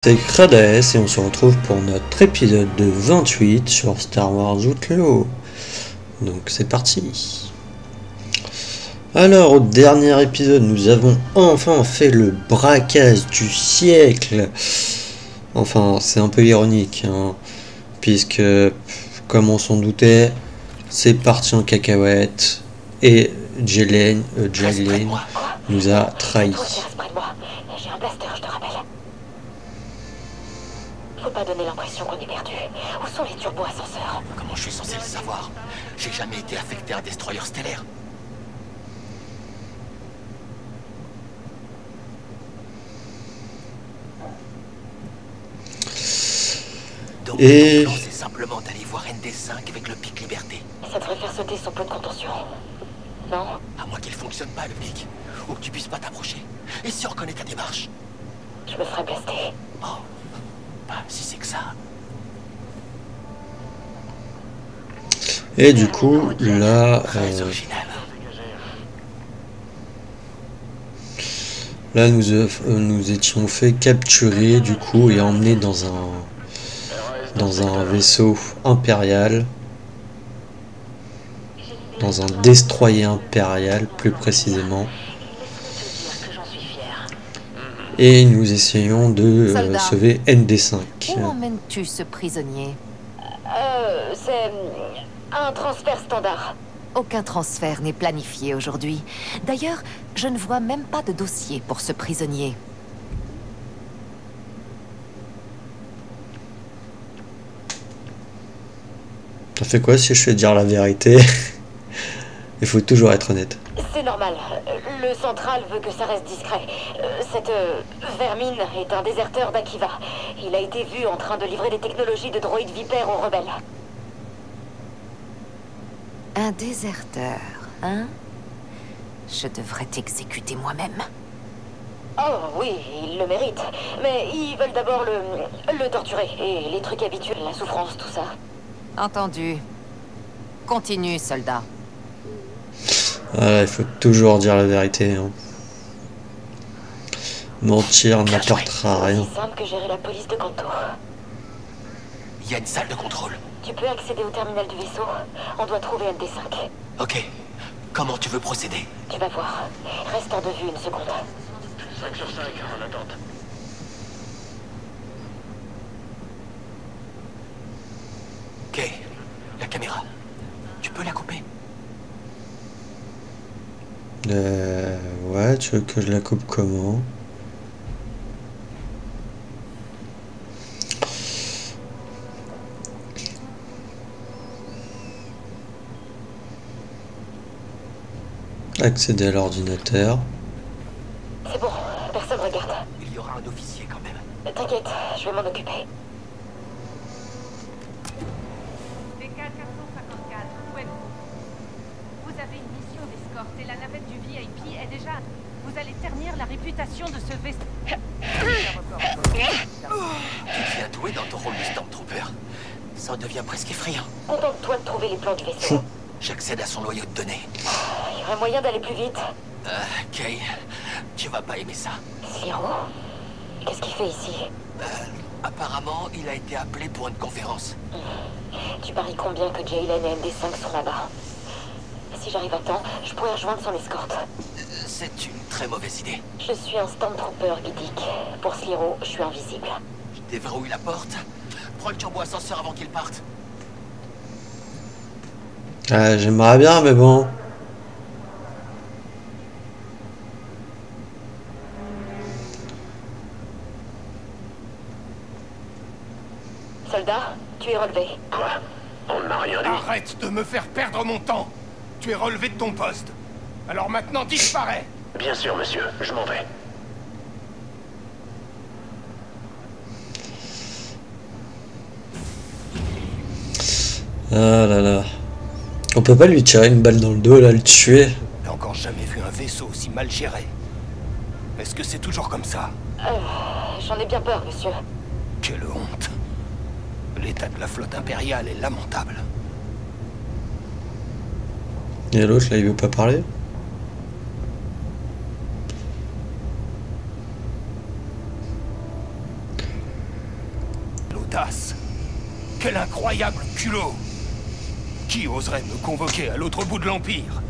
C'est Crades et on se retrouve pour notre épisode de 28 sur Star Wars Outlaw. Donc c'est parti. Alors au dernier épisode nous avons enfin fait le braquage du siècle. Enfin c'est un peu ironique hein, puisque comme on s'en doutait c'est parti en cacahuète et Jalen nous a trahis. J'ai un blaster, je te rappelle. Faut pas donner l'impression qu'on est perdu. Où sont les turbo-ascenseurs? Comment je suis censé le savoir? J'ai jamais été affecté à un destroyer stellaire. Donc, ton plan, c'est simplement d'aller voir ND5 avec le pic Liberté. Ça devrait faire sauter son pot de contention. Non? À moins qu'il fonctionne pas, le pic. Ou que tu puisses pas t'approcher. Et si on reconnaît ta démarche? Je me ferais blaster. Oh. Bah, si c'est que ça. Et du coup, là, nous étions fait capturer du coup et emmenés dans un vaisseau impérial, dans un destroyer impérial plus précisément. Et nous essayons de sauver ND5. Où emmènes-tu ce prisonnier? C'est un transfert standard. Aucun transfert n'est planifié aujourd'hui. D'ailleurs, je ne vois même pas de dossier pour ce prisonnier. Ça fait quoi si je fais dire la vérité? Il faut toujours être honnête. C'est normal. Le central veut que ça reste discret. Cette vermine est un déserteur d'Akiva. Il a été vu en train de livrer des technologies de droïdes vipères aux rebelles. Un déserteur, hein? Je devrais t'exécuter moi-même. Oh oui, il le mérite. Mais ils veulent d'abord le torturer. Et les trucs habituels, la souffrance, tout ça. Entendu. Continue, soldat. Voilà, il faut toujours dire la vérité. Hein. Mentir n'apportera rien. C'est aussi simple que gérer la police de Canto. Il y a une salle de contrôle. Tu peux accéder au terminal du vaisseau. On doit trouver ND5. Ok. Comment tu veux procéder? Tu vas voir. Reste en de vue une seconde. 5 sur 5, en attente. Ok. La caméra. Tu peux la couper? Ouais, tu veux que je la coupe comment? Accéder à l'ordinateur. C'est bon, personne regarde. Il y aura un officier quand même. T'inquiète, je vais m'en occuper. DK-454, où êtes-vous? Vous avez une mission d'escorte et la navette du VIP est déjà... Vous allez ternir la réputation de ce vaisseau. Tu deviens doué dans ton rôle de Stormtrooper. Ça en devient presque effrayant. Contente-toi de trouver les plans du vaisseau. J'accède à son noyau de données. Il y aurait moyen d'aller plus vite. Kay, tu vas pas aimer ça. Sliro? Qu'est-ce qu'il fait ici? Apparemment, il a été appelé pour une conférence. Tu paries combien que Jaylen et ND5 sont là-bas? Si j'arrive à temps, je pourrais rejoindre son escorte. C'est une très mauvaise idée. Je suis un Stormtrooper Gidik. Pour Sliro, je suis invisible. Je déverrouille la porte. Prends le turbo-ascenseur avant qu'il parte. J'aimerais bien, mais bon. Soldat, tu es relevé. Quoi? On n'a rien dit. Arrête de me faire perdre mon temps. Tu es relevé de ton poste. Alors maintenant, disparais. Bien sûr, monsieur, je m'en vais. Ah là là. On peut pas lui tirer une balle dans le dos, là, le tuer. J'ai encore jamais vu un vaisseau aussi mal géré. Est-ce que c'est toujours comme ça? J'en ai bien peur, monsieur. Quelle honte. L'état de la flotte impériale est lamentable. Et l'autre, là, il veut pas parler? tasse. Quel incroyable culot! Qui oserait me convoquer à l'autre bout de l'Empire?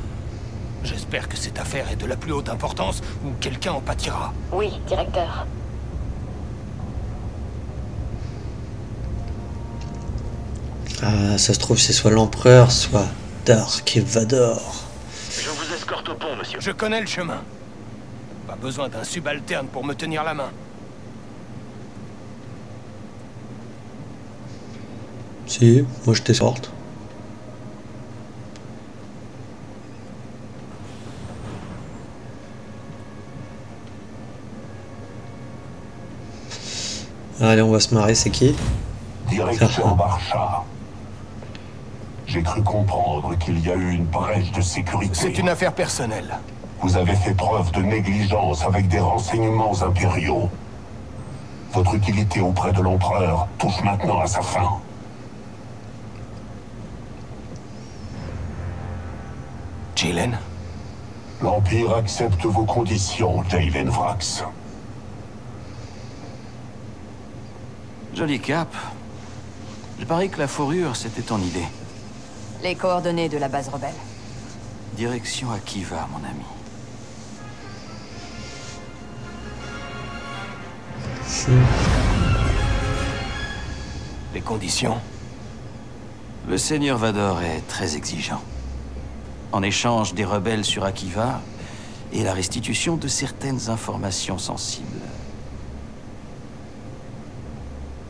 J'espère que cette affaire est de la plus haute importance ou quelqu'un en pâtira. Oui, directeur. Ah, ça se trouve, c'est soit l'Empereur, soit Dark Vador. Je vous escorte au pont, monsieur. Je connais le chemin. Pas besoin d'un subalterne pour me tenir la main. Si, moi je t'escorte. Allez, on va se marrer, c'est qui? Direction Barcha. J'ai cru comprendre qu'il y a eu une brèche de sécurité. C'est une affaire personnelle. Vous avez fait preuve de négligence avec des renseignements impériaux. Votre utilité auprès de l'Empereur touche maintenant à sa fin. Jaylen? L'Empire accepte vos conditions, Jaylen Vrax. Joli cap. Je parie que la fourrure, c'était ton idée. Les coordonnées de la base rebelle. Direction Akiva, mon ami. Les conditions? Le seigneur Vador est très exigeant. En échange des rebelles sur Akiva et la restitution de certaines informations sensibles.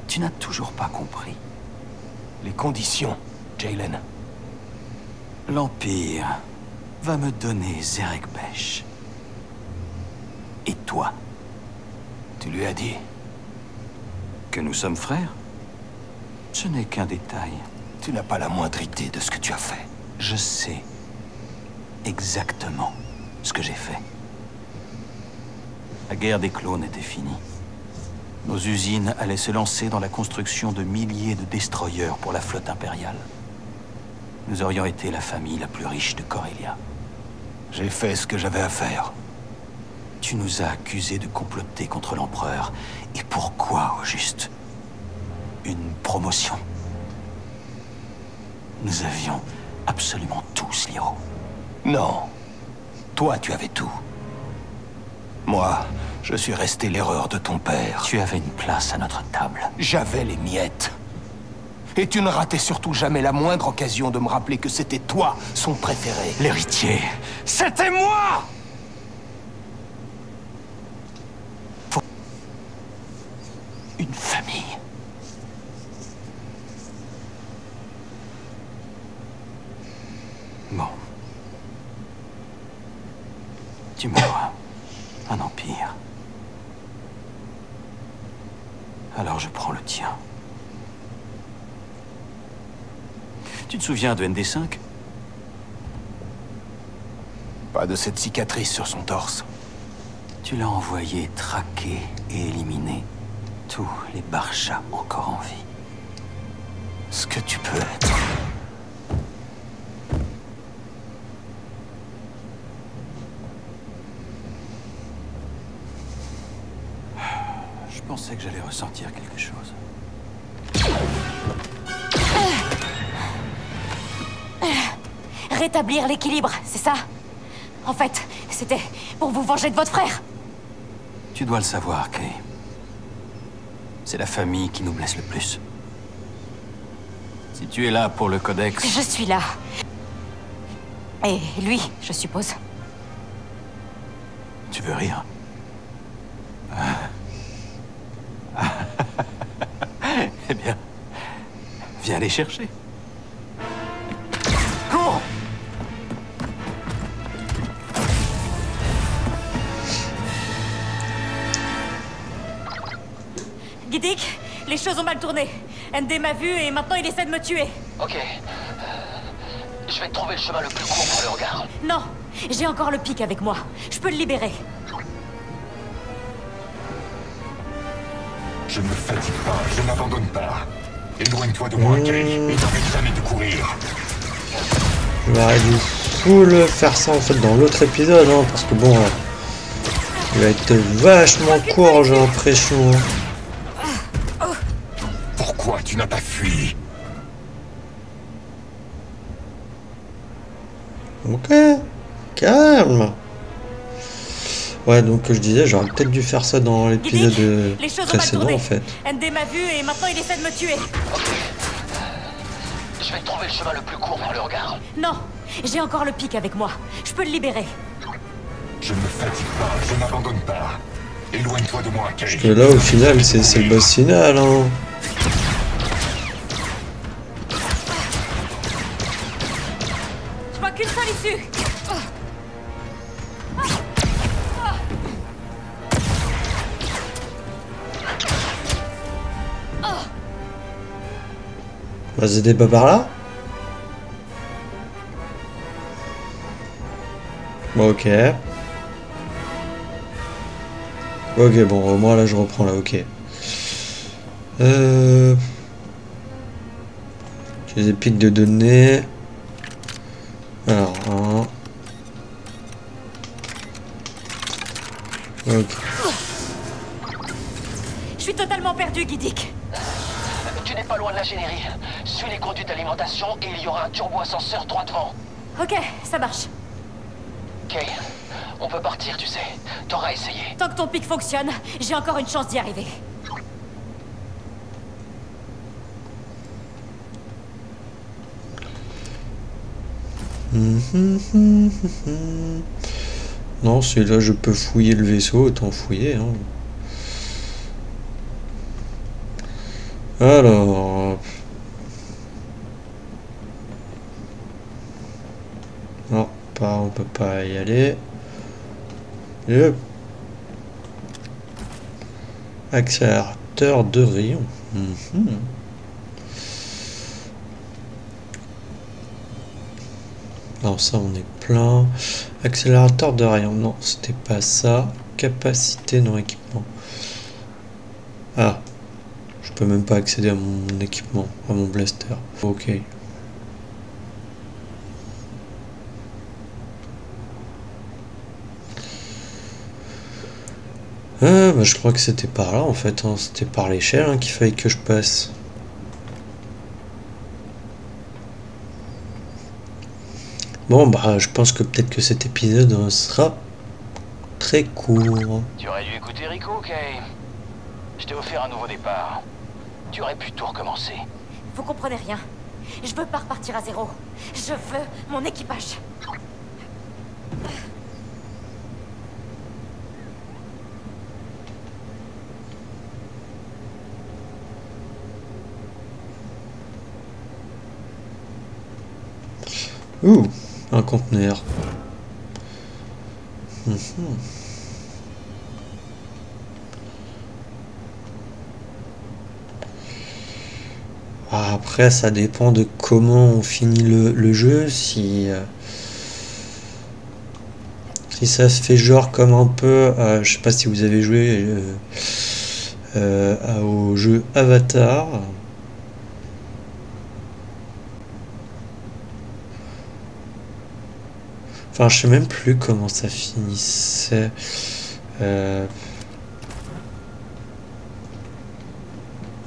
Tu n'as toujours pas compris. Les conditions, Jaylen. L'Empire va me donner Zerek Besh. Et toi? Tu lui as dit? Que nous sommes frères? Ce n'est qu'un détail. Tu n'as pas la moindre idée de ce que tu as fait. Je sais exactement ce que j'ai fait. La guerre des clones était finie. Nos usines allaient se lancer dans la construction de milliers de destroyers pour la flotte impériale. Nous aurions été la famille la plus riche de Corellia. J'ai fait ce que j'avais à faire. Tu nous as accusés de comploter contre l'Empereur. Et pourquoi, au juste? Une promotion. Nous avions absolument tout, Sliro. Non. Toi, tu avais tout. Moi, je suis resté l'erreur de ton père. Tu avais une place à notre table. J'avais les miettes. Et tu ne ratais surtout jamais la moindre occasion de me rappeler que c'était toi, son préféré. L'héritier. C'était moi! Une famille. Bon. Tu me dois un empire. Alors je prends le tien. Tu te souviens de ND5? Pas de cette cicatrice sur son torse. Tu l'as envoyé traquer et éliminer tous les Barcha encore en vie. Ce que tu peux être. Je pensais que j'allais ressentir quelque chose. Rétablir l'équilibre, c'est ça? En fait, c'était pour vous venger de votre frère. Tu dois le savoir, Kay. C'est la famille qui nous blesse le plus. Si tu es là pour le Codex... Je suis là. Et lui, je suppose. Tu veux rire? Eh bien, viens les chercher. Cours! Giddick, les choses ont mal tourné. ND m'a vu et maintenant il essaie de me tuer. Ok. Je vais trouver le chemin le plus court pour le regard. Non, j'ai encore le pic avec moi. Je peux le libérer. Je ne me fatigue pas, je n'abandonne pas. Éloigne-toi de moi, Kay, et n'arrête jamais de courir. J'aurais dû full faire ça en fait dans l'autre épisode, hein, parce que bon, il va être vachement court, j'ai l'impression. Pourquoi tu n'as pas fui? Ok, calme. Ouais, donc je disais, j'aurais peut-être dû faire ça dans l'épisode les choses ont mal précédent tourné. en fait. ND m'a vu et maintenant il essaie de me tuer. Je vais trouver le chemin le plus court vers le regard. Non, j'ai encore le pic avec moi. Je peux le libérer. Je ne me fatigue pas, je n'abandonne pas. Éloigne-toi de moi, Kay. Parce que là, au final, c'est le boss final, hein. Je vois qu'une seule issue. Bah, c'était pas par là? Bon, ok. Ok, bon, moi là je reprends là, ok. J'ai des pics de données. Alors, un. Ok. Je suis totalement perdu, Guidic. Tu n'es pas loin de l'ingénierie. Suis les conduits d'alimentation et il y aura un turbo-ascenseur droit devant. Ok, ça marche. Kay, on peut partir, tu sais. T'auras essayé. Tant que ton pic fonctionne, j'ai encore une chance d'y arriver. Non, celui-là je peux fouiller le vaisseau, autant fouiller, hein. Alors... Non, pas, on peut pas y aller. Yep. Accélérateur de rayon. Non, ça on est plein. Accélérateur de rayon. Non, c'était pas ça. Capacité non équipement. Ah. Je peux même pas accéder à mon équipement, à mon blaster. Ok. Ah, bah je crois que c'était par là en fait, hein. C'était par l'échelle hein, qu'il fallait que je passe. Bon bah je pense que peut-être que cet épisode sera très court. Tu aurais dû écouter Rico, Kay. Je t'ai offert un nouveau départ. Tu aurais pu tout recommencer. Vous comprenez rien. Je veux pas repartir à zéro. Je veux mon équipage. Ouh, un conteneur. Après, ça dépend de comment on finit le jeu. Si ça se fait genre comme un peu... je sais pas si vous avez joué au jeu Avatar. Enfin, je sais même plus comment ça finissait.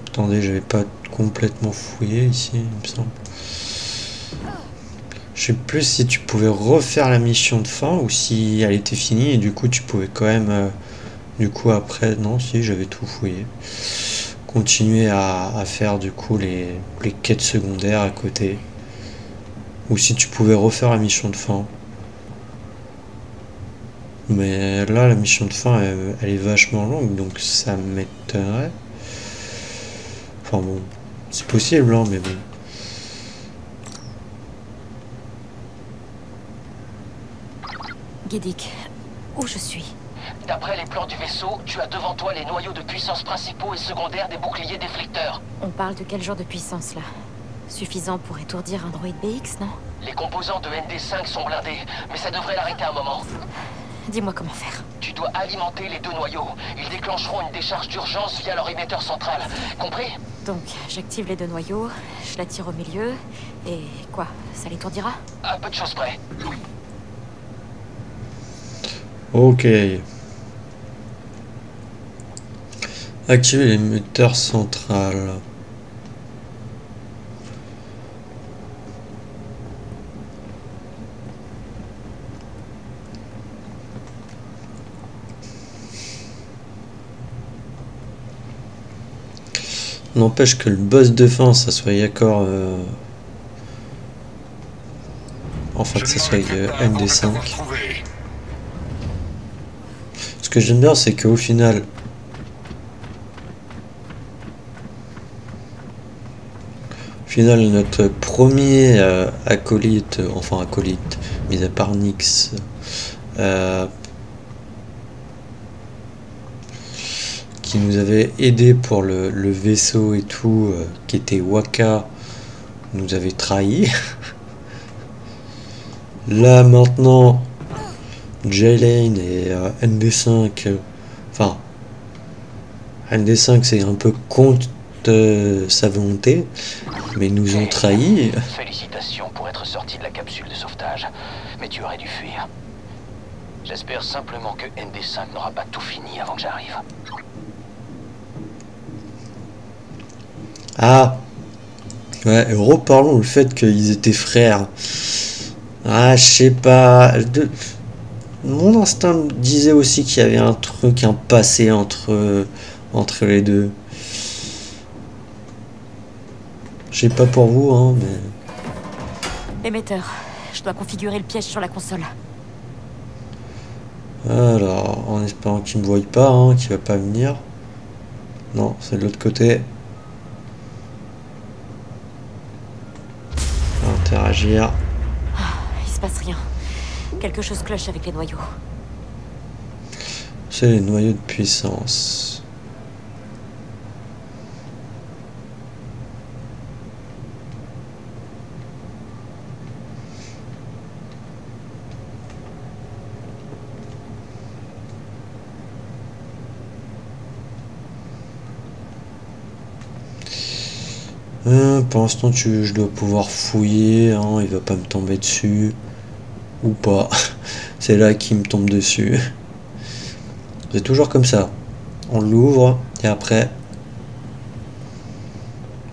Attendez, j'avais pas complètement fouillé ici, il me semble. Je sais plus si tu pouvais refaire la mission de fin ou si elle était finie et du coup tu pouvais quand même... du coup après, non, si j'avais tout fouillé. Continuer à faire du coup les quêtes secondaires à côté. Ou si tu pouvais refaire la mission de fin. Mais là, la mission de fin, elle est vachement longue, donc ça m'étonnerait. Enfin bon, c'est possible, hein, mais bon. Guidic, où je suis? D'après les plans du vaisseau, tu as devant toi les noyaux de puissance principaux et secondaires des boucliers déflecteurs. On parle de quel genre de puissance, là? Suffisant pour étourdir un droïde BX, non? Les composants de ND5 sont blindés, mais ça devrait l'arrêter un moment. Dis-moi comment faire. Tu dois alimenter les deux noyaux. Ils déclencheront une décharge d'urgence via leur émetteur central. Compris? Donc, j'active les deux noyaux, je la tire au milieu, et quoi? Ça l'étourdira? À peu de choses près. Ok. Activer l'émetteur central. N'empêche que le boss de fin, ça soit Yakor... Enfin, que ça soit ND5. Ce que j'aime bien, c'est qu'au final... notre premier acolyte, enfin acolyte, mis à part Nyx, qui nous avait aidé pour le vaisseau et tout, qui était Waka, nous avait trahi. Là maintenant, J-Lane et ND5, enfin, ND5 c'est un peu contre sa volonté, mais ils nous ont trahis. Félicitations pour être sorti de la capsule de sauvetage, mais tu aurais dû fuir. J'espère simplement que ND5 n'aura pas tout fini avant que j'arrive. Ah ouais, reparlons le fait qu'ils étaient frères. Ah, je sais pas. Mon instinct me disait aussi qu'il y avait un truc, un passé entre les deux. Je sais pas pour vous, hein, mais... Émetteur, je dois configurer le piège sur la console. Alors, en espérant qu'il me voie pas, hein, qu'il va pas venir. Non, c'est de l'autre côté. Interagir. Il se passe rien. Quelque chose cloche avec les noyaux. C'est les noyaux de puissance. Pour l'instant, je dois pouvoir fouiller, hein, il va pas me tomber dessus. Ou pas. C'est là qu'il me tombe dessus. C'est toujours comme ça. On l'ouvre et après,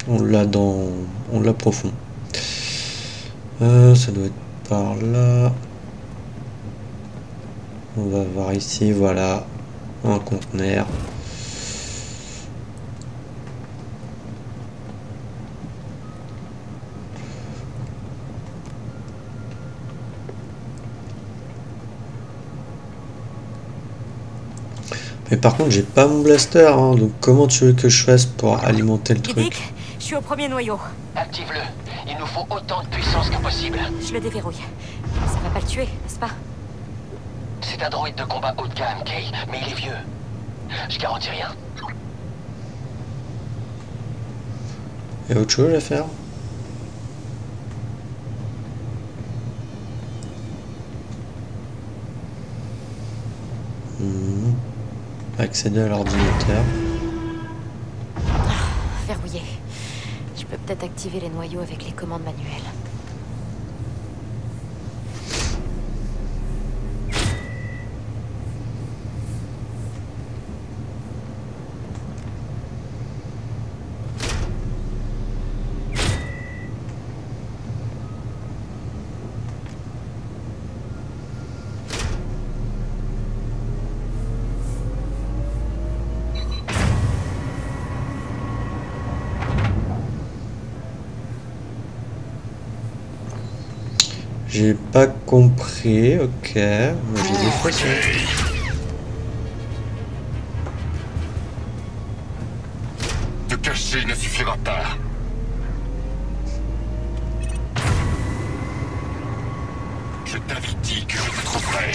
on l'approfond. Ça doit être par là. On va voir ici, voilà, un conteneur. Mais par contre, j'ai pas mon blaster, hein, donc comment tu veux que je fasse pour alimenter le truc? Dick, je suis au premier noyau. Active-le. Il nous faut autant de puissance que possible. Je le déverrouille. Ça va pas le tuer, n'est-ce pas? C'est un droïde de combat haut de gamme, Kay, mais il est vieux. Je garantis rien. Il y a autre chose à faire? Accéder à l'ordinateur. Verrouillé. Je peux peut-être activer les noyaux avec les commandes manuelles. J'ai pas compris, ok. Moi j'ai des fois ça. Te cacher ne suffira pas. Je t'avais dit que je te trouverais.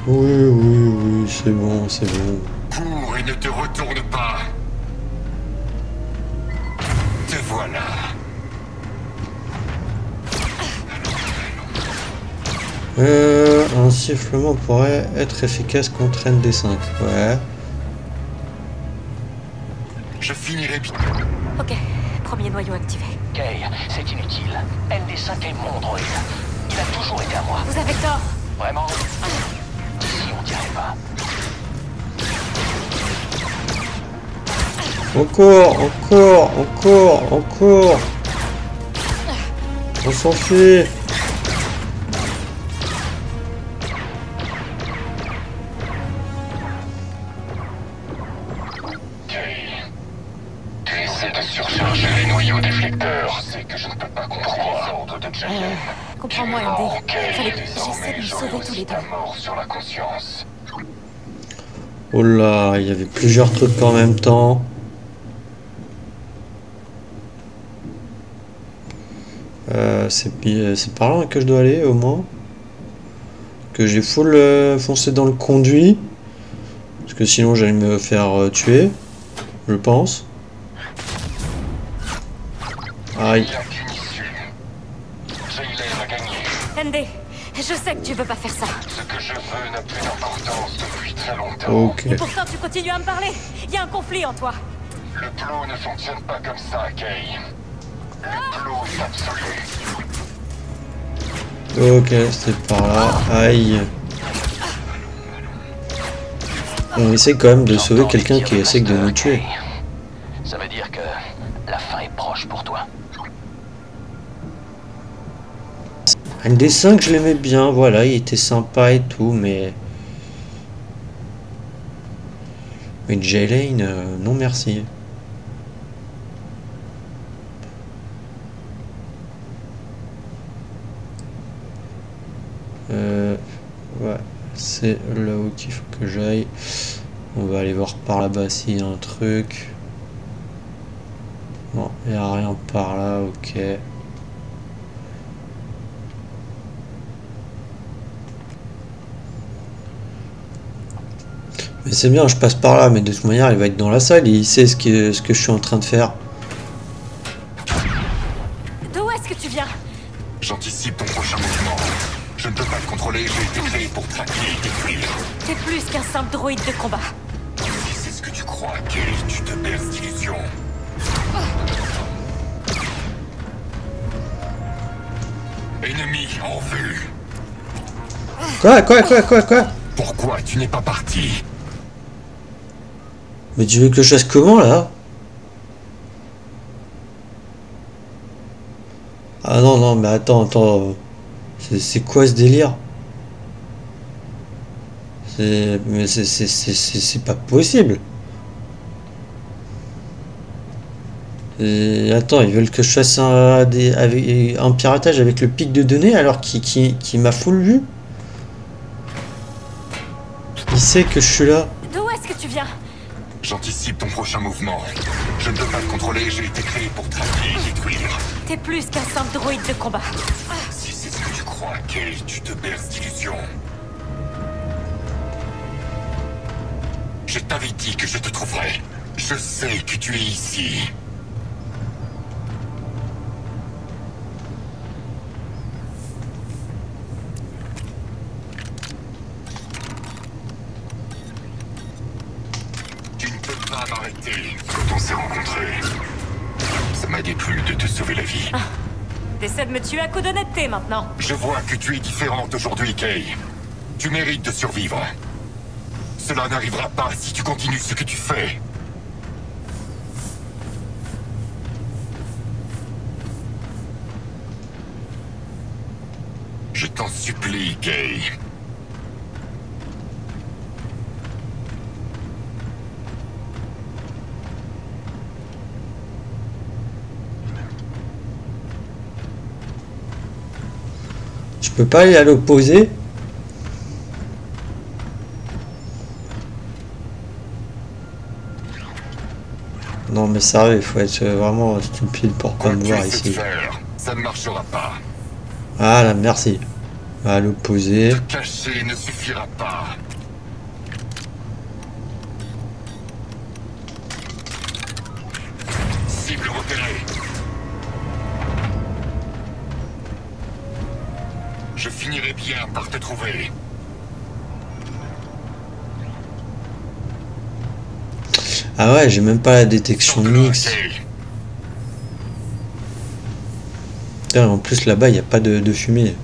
Oui, c'est bon, c'est bon. Cours et ne te retourne pas. Te voilà. Un sifflement pourrait être efficace contre ND5, ouais. Je finirai bien. Ok, premier noyau activé. Kay, c'est inutile. ND5 est mon droïde. Il a toujours été à moi. Vous avez tort. Vraiment? Si on dirait pas. Encore. On s'enfuit. Essaie de surcharger les noyaux déflecteurs. Je sais que je ne peux pas comprendre les ordres de Jayen. Comprends-moi, Andy. J'essaie de me sauver tous les deux. Mort sur la conscience. Oh là, il y avait plusieurs trucs en même temps. C'est par là que je dois aller au moins. Que j'ai full foncé dans le conduit. Parce que sinon j'allais me faire tuer. Je pense. Aïe. Andy, je sais que tu veux pas faire ça. Ce que je veux n'a plus d'importance depuis très longtemps. Ok. Et pourtant tu continues à me parler. Il y a un conflit en toi. Le plot ne fonctionne pas comme ça, Kay. Le plot est absolu. Ok, c'est par là. Aïe. On essaie quand même de sauver quelqu'un qui essaie de nous tuer. Ça veut dire que la fin est proche pour toi. Un des 5, je l'aimais bien, voilà, il était sympa et tout, mais... Mais Jaylane, non merci. Ouais, c'est là où il faut que j'aille. On va aller voir par là-bas s'il y a un truc. Bon, il n'y a rien par là, ok. Mais c'est bien, je passe par là, mais de toute manière, il va être dans la salle, il sait ce que je suis en train de faire. D'où est-ce que tu viens? J'anticipe ton prochain mouvement. Je ne peux pas te contrôler, j'ai été créé pour traquer et détruire. T'es plus qu'un simple droïde de combat. Si c'est ce que tu crois, Kay, tu te berces d'illusions. Ennemi en vue. Quoi? Pourquoi tu n'es pas parti? Mais tu veux que je fasse comment, là? Ah non, mais attends. C'est quoi ce délire? Mais c'est pas possible. Et attends, ils veulent que je fasse un piratage avec le pic de données alors qu'il m'a full vu. Il sait que je suis là. D'où est-ce que tu viens? J'anticipe ton prochain mouvement. Je ne peux pas te contrôler, j'ai été créé pour traquer et détruire. T'es plus qu'un simple droïde de combat. Si c'est ce que tu crois, Kay, tu te berces d'illusions. Je t'avais dit que je te trouverais. Je sais que tu es ici. Tu ne peux pas m'arrêter. Quand on s'est rencontrés, ça m'a déplu de te sauver la vie. T'essaies de me tuer à coup d'honnêteté maintenant. Je vois que tu es différente aujourd'hui, Kay. Tu mérites de survivre. Cela n'arrivera pas si tu continues ce que tu fais. Je t'en supplie, Kay. Je peux pas aller à l'opposé. Non mais sérieux, il faut être vraiment stupide pour pas me voir ici. Ça ne marchera pas. Voilà, merci. À l'opposé. Te cacher ne suffira pas. Cible repérée. Je finirai bien par te trouver. Ah ouais, j'ai même pas la détection mix. En plus là-bas, il n'y a pas de fumée.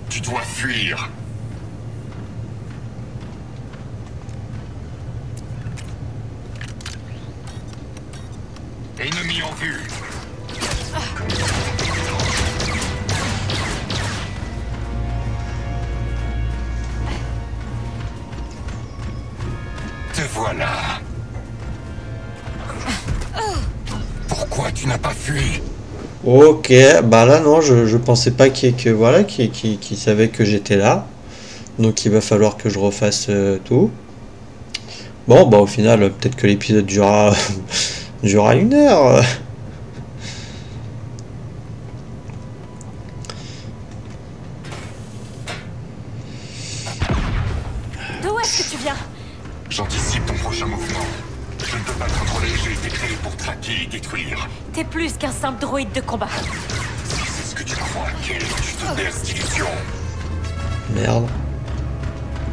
Tu dois fuir. Ennemi en vue. voilà. Pourquoi tu n'as pas fui? Ok, bah là non, je pensais pas voilà, qu'il savait que j'étais là. Donc il va falloir que je refasse tout. Bon, bah au final, peut-être que l'épisode durera 1 heure. D'où est-ce que tu viens? J'anticipe ton prochain mouvement. Je ne peux pas te contrôler, j'ai été créé pour traquer et détruire. T'es plus qu'un simple droïde de combat. Si c'est ce que tu crois, Kay, tu te berces d'illusions. Merde.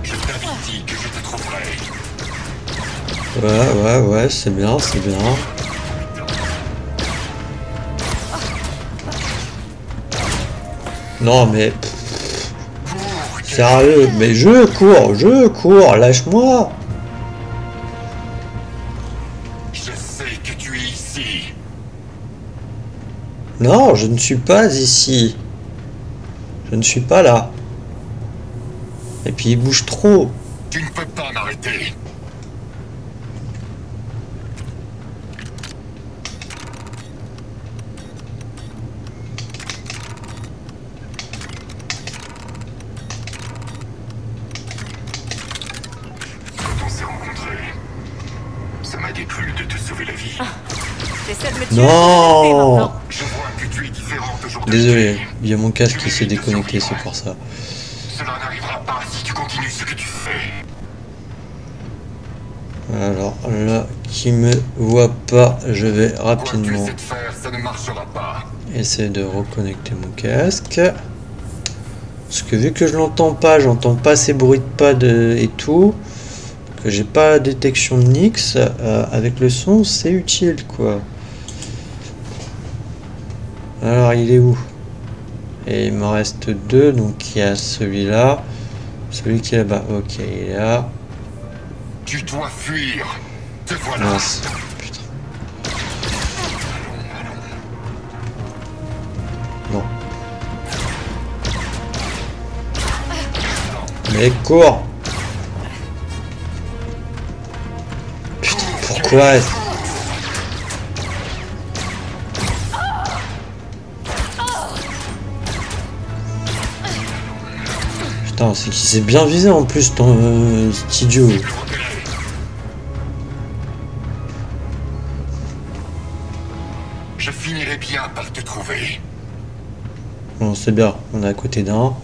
Je t'avais dit que je te trouverais. Ouais, c'est bien, c'est bien. Non mais... Sérieux, mais je cours, lâche-moi. Je sais que tu es ici. Non, je ne suis pas ici. Je ne suis pas là. Et puis il bouge trop. Tu ne peux pas m'arrêter. Quand on s'est rencontrés, ça m'a déplu de te sauver la vie. T'essaies de me tuer. Non. Je vois que tu es différente aujourd'hui. Désolé, il y a mon casque qui s'est déconnecté, c'est pour ça. Cela n'arrivera pas si tu continues ce que tu fais. Alors là, qui me voit pas, je vais Quoi que tu rapidement essaies de faire, ça ne marchera pas. essayer de reconnecter mon casque. Parce que vu que je l'entends pas, j'entends pas ces bruits de pas et tout, que j'ai pas détection de Nix, avec le son c'est utile quoi. Alors il est où? Et il m'en reste 2, donc il y a celui-là, celui qui est là-bas, ok il est là. Tu dois fuir. Te voilà. Mince. Putain. Non. Mais cours. Putain, pourquoi? Putain, c'est qu'il s'est bien visé en plus, ton cet idiot. Je finirai bien par te trouver. Bon, c'est bien, on est à côté d'un.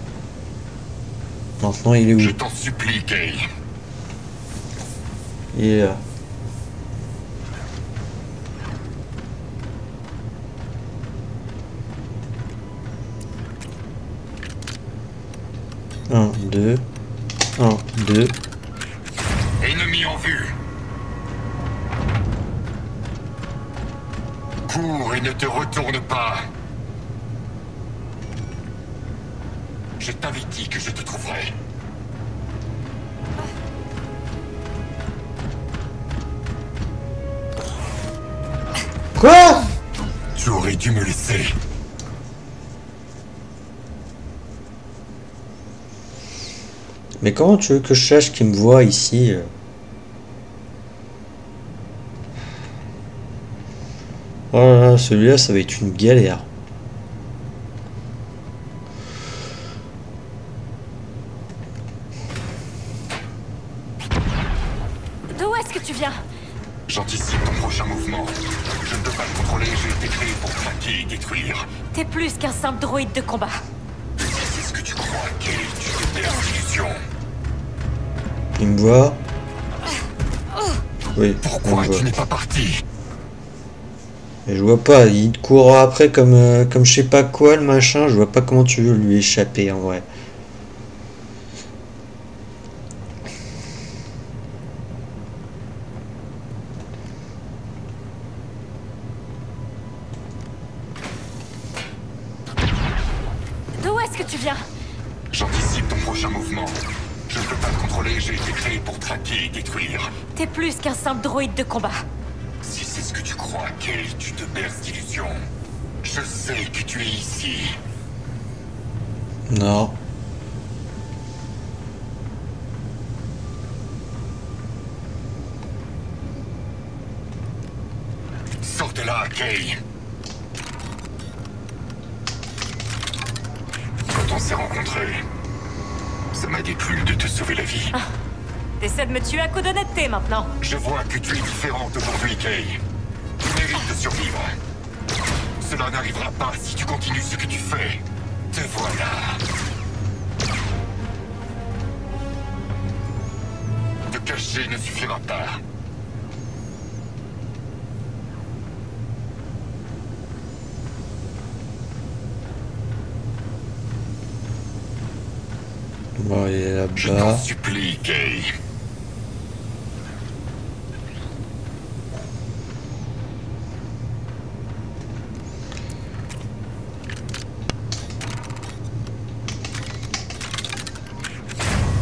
Maintenant, il est où? Je t'en supplie, Kay. Il est là. Un, deux. Ennemi en vue. Cours et ne te retourne pas. Je t'avais dit que je te trouverais. Quoi? Tu aurais dû me laisser. Mais comment tu veux que je sache qu'il me voit ici? Oh là là, celui-là, ça va être une galère. D'où est-ce que tu viens? J'anticipe ton prochain mouvement. Je ne peux pas le contrôler, j'ai été créé pour traquer et détruire. T'es plus qu'un simple droïde de combat. Si c'est ce que tu crois, Kay, tu te perds d'illusions. Il me voit? Oui, Pourquoi il me voit. tu n'es pas parti? Et je vois pas, il te court après comme je sais pas quoi le machin, je vois pas comment tu veux lui échapper en vrai. D'où est-ce que tu viens? J'anticipe ton prochain mouvement. Je ne peux pas le contrôler, j'ai été créé pour traquer et détruire. T'es plus qu'un simple droïde de combat. Si c'est ce que tu crois, Kay, tu te berces d'illusions. Je sais que tu es ici. Non. Kay. Quand on s'est rencontrés, ça m'a déplu de te sauver la vie. Ah, t'essaies de me tuer à coup d'honnêteté maintenant. Je vois que tu es différente aujourd'hui, Kay. Tu mérites de survivre. Cela n'arrivera pas si tu continues ce que tu fais. Te voilà. Te cacher ne suffira pas. Bon, il est Je t'en là-bas. supplie, Kay.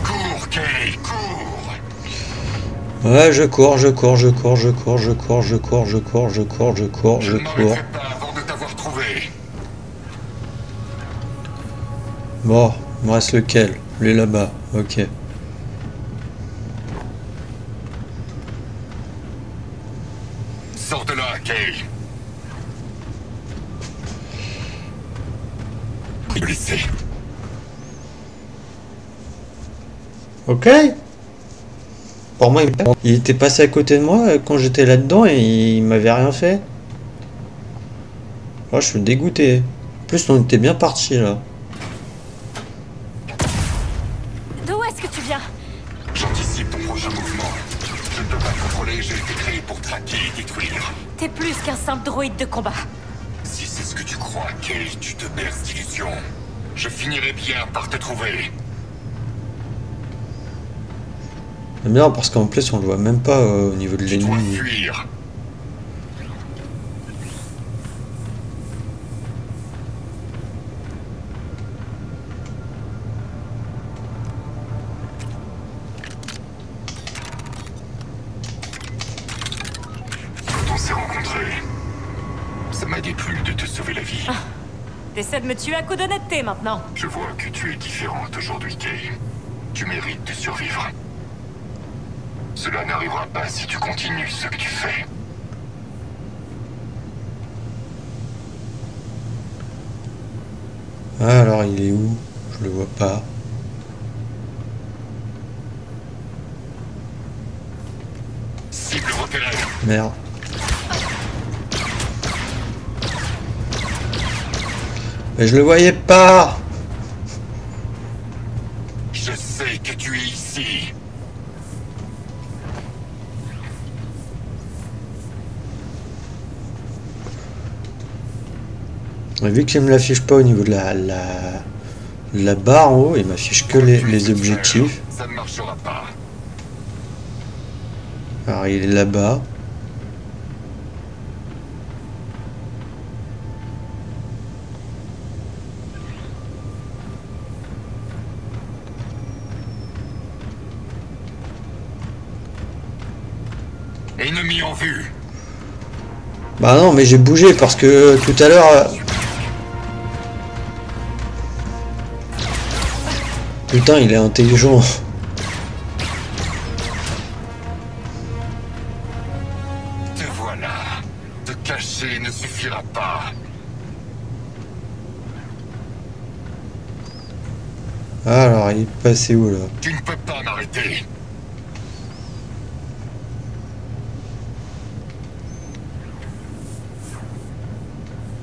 Cours, Kay, cours. Ouais, je cours, je cours, je cours, je cours, je cours, je cours, je cours, je cours, je cours, Je je ne cours. m'arrêterai pas avant de t'avoir trouvé. Bon, il me reste lequel? Lui là-bas, ok. Sors de là, Kay. Blessé. Ok. Pour moi, il était passé à côté de moi quand j'étais là-dedans et il m'avait rien fait. Moi, je suis dégoûté. En plus, on était bien parti là. D'où est-ce que tu viens? J'anticipe ton prochain mouvement. Je ne peux pas contrôler, j'ai été créé pour traquer et détruire. T'es plus qu'un simple droïde de combat. Si c'est ce que tu crois, Kay, tu te berces d'illusions. Je finirai bien par te trouver. Bien, parce qu'en plus, on le voit même pas au niveau de Tu dois l'ennemi. fuir. Quand on s'est rencontrés, ça m'a déplu de te sauver la vie. T'essaies de me tuer à coup d'honnêteté maintenant. Je vois que tu es différente aujourd'hui, Kay. Tu mérites de survivre. Cela n'arrivera pas si tu continues ce que tu fais. Ah, alors il est où? Je le vois pas. Cible repérée. Merde. Mais je le voyais pas. Je sais que tu es ici. Et vu qu'il me l'affiche pas au niveau de la barre en haut, il m'affiche que les objectifs. Ça ne marchera pas. Alors il est là-bas. Ennemi en vue. Bah non, mais j'ai bougé parce que tout à l'heure... Putain, il est intelligent. Te voilà. Te cacher ne suffira pas. Alors, il est passé où là? Tu ne peux pas m'arrêter.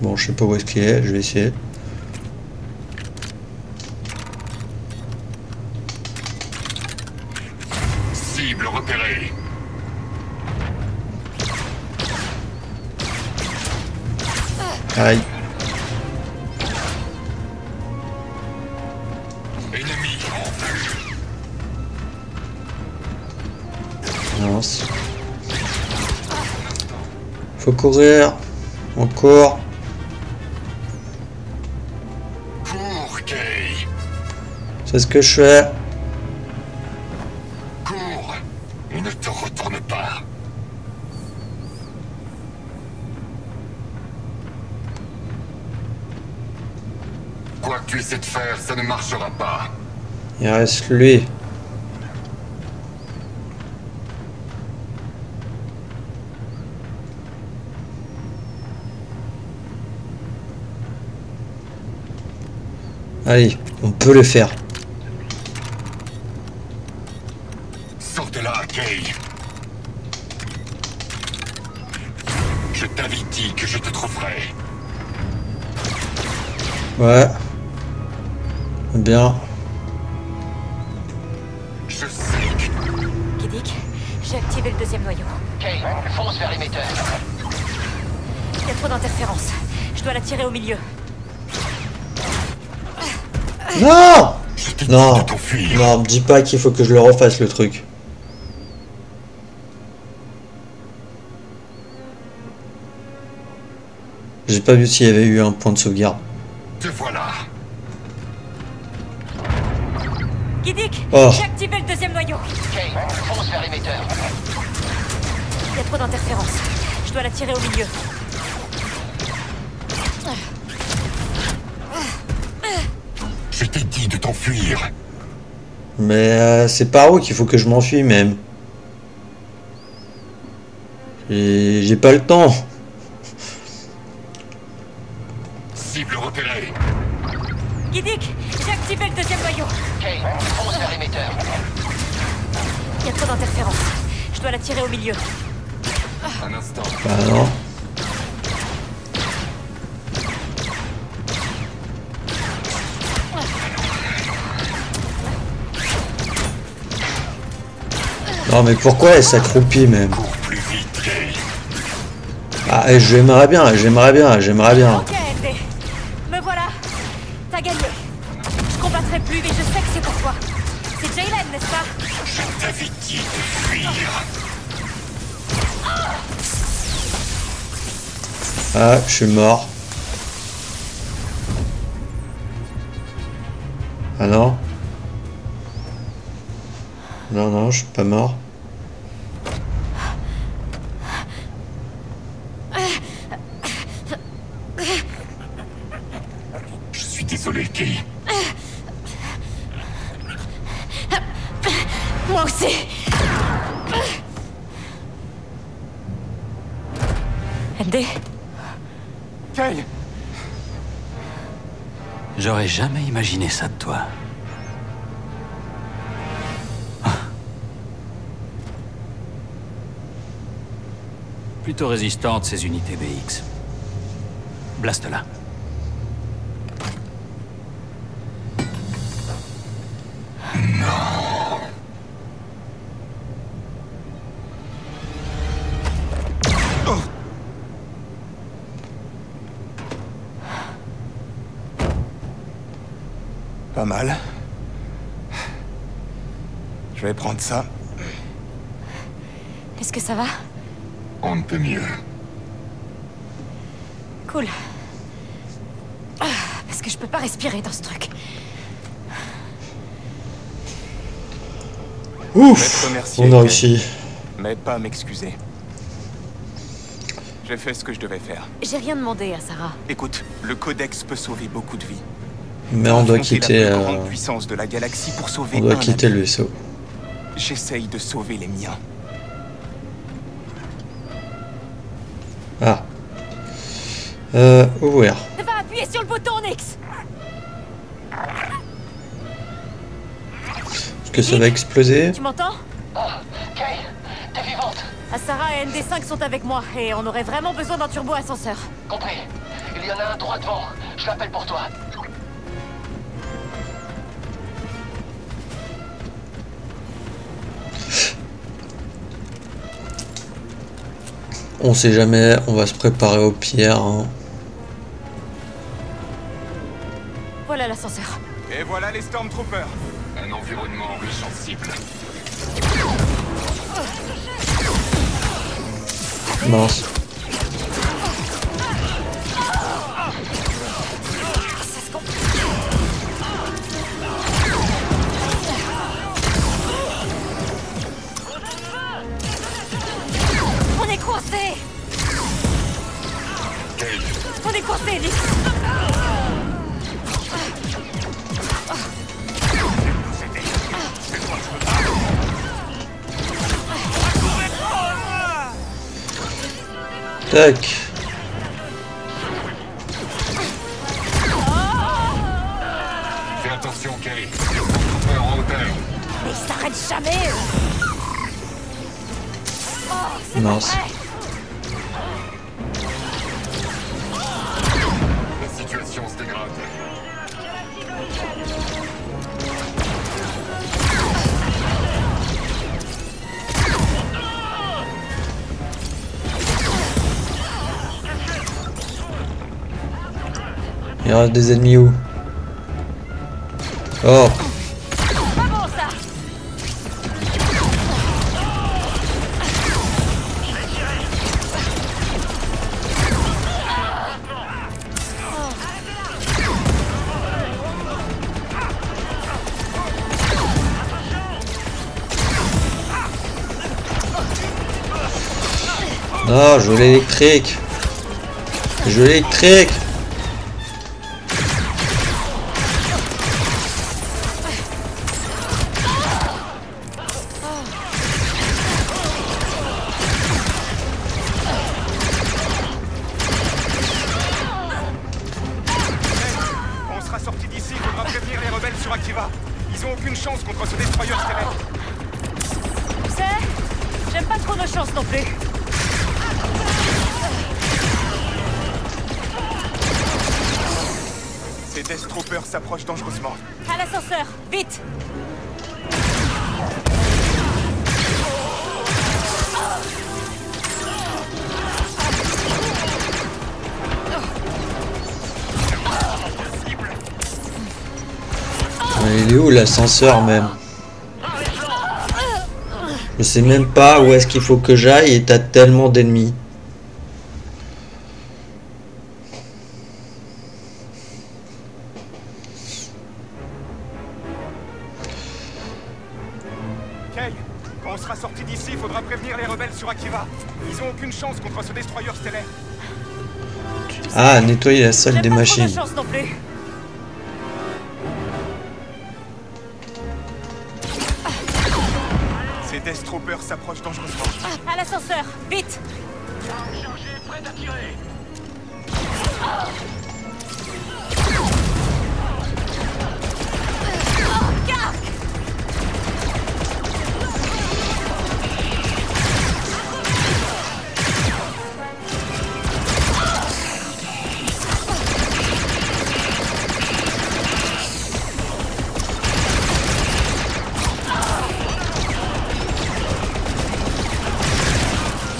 Bon, je sais pas où est-ce qu'il est, je vais essayer. Cible repérée. Aïe. Ennemi en vue. Mince. Faut courir. Encore. Cours, Kay. C'est ce que je fais. Cours. Et ne te retourne pas. Quoi que tu essaies de faire, ça ne marchera pas. Il reste lui. Allez, on peut le faire. Sors de là, Kay. Je t'avais dit que je te trouverais. Ouais. Bien. Je sais que... Kiddick, j'ai activé le deuxième noyau. Kay, fonce vers l'émetteur. Il y a trop d'interférences. Je dois la tirer au milieu. Non! Je t'ai dit Non. de t'enfuir. Non, me dis pas qu'il faut que je le refasse le truc. J'ai pas vu s'il y avait eu un point de sauvegarde. Te voilà. Kiddick, Oh. j'ai activé le deuxième noyau. Kay, fonce vers l'émetteur. Il y a trop d'interférences. Je dois la tirer au milieu. Je t'ai dit de t'enfuir. Mais c'est par où qu'il faut que je m'enfuis même. J'ai pas le temps. Cible repérée. Kiddick, j'ai activé le deuxième noyau. Kay, fonce vers l'émetteur. Il y a trop d'interférences. Je dois la tirer au milieu. Un instant. Bah non. Non mais pourquoi elle s'accroupit même? Cours plus vite, Kay. Ah j'aimerais bien. Ok, LD. Me voilà. T'as gagné. Je combattrai plus, mais je sais que c'est pour toi. C'est Jaylen, n'est-ce pas? Je t'avais dit de fuir. Ah, je suis mort. Ah non? Non, non, je suis pas mort. Je suis désolé, Kay. Moi aussi. LD, Kay! J'aurais jamais imaginé ça de toi. Plutôt résistantes, ces unités BX. Blast-la. Pas mal. Je vais prendre ça. est-ce que ça va? On ne peut mieux. Cool. Ah, parce que je peux pas respirer dans ce truc. Ouf! Remercier, On a Kay, réussi. mais pas à m'excuser. J'ai fait ce que je devais faire. J'ai rien demandé à Sarah. Écoute, le Codex peut sauver beaucoup de vies. Mais on doit Affronter quitter. la plus grande puissance de la galaxie pour sauver On doit un quitter ami. le vaisseau. J'essaye de sauver les miens. Ah. Ouvrir. Va appuyer sur le bouton, Nix. Est-ce que ça va exploser? Tu m'entends? Oh, Kay, t'es vivante. Sarah et ND5 sont avec moi et on aurait vraiment besoin d'un turbo-ascenseur. Compris. Il y en a un droit devant. Je l'appelle pour toi. On sait jamais, on va se préparer au pire. Hein. Voilà l'ascenseur. Et voilà les Stormtroopers. Un environnement riche en cibles. Mince. On est coincé. On est coincé, Nix. Tac. Fais attention, Kay. Stormtrooper en hauteur. Mais il s'arrête jamais. Oh, c'est Mince. pas vrai. La situation se dégrade. Il reste des ennemis où? Oh! Pas bon ça. Non, je veux l'électrique! Je veux l'électrique! On sera sorti d'ici, il faudra prévenir les rebelles sur Akiva. Ils ont aucune chance contre ce destroyer stellaire. Tu sais, j'aime pas trop nos chances non plus. Ces Death Troopers s'approchent dangereusement. À l'ascenseur, vite. Il est où l'ascenseur même? Je sais même pas où est-ce qu'il faut que j'aille et t'as tellement d'ennemis. Kay, quand on sera sorti d'ici, il faudra prévenir les rebelles sur Akiva. Ils ont aucune chance contre ce destroyer stellaire. Ah, nettoyer la salle J'aime des pas trop machines. nos chances non plus. Ces Death Troopers s'approchent dangereusement. À l'ascenseur, vite.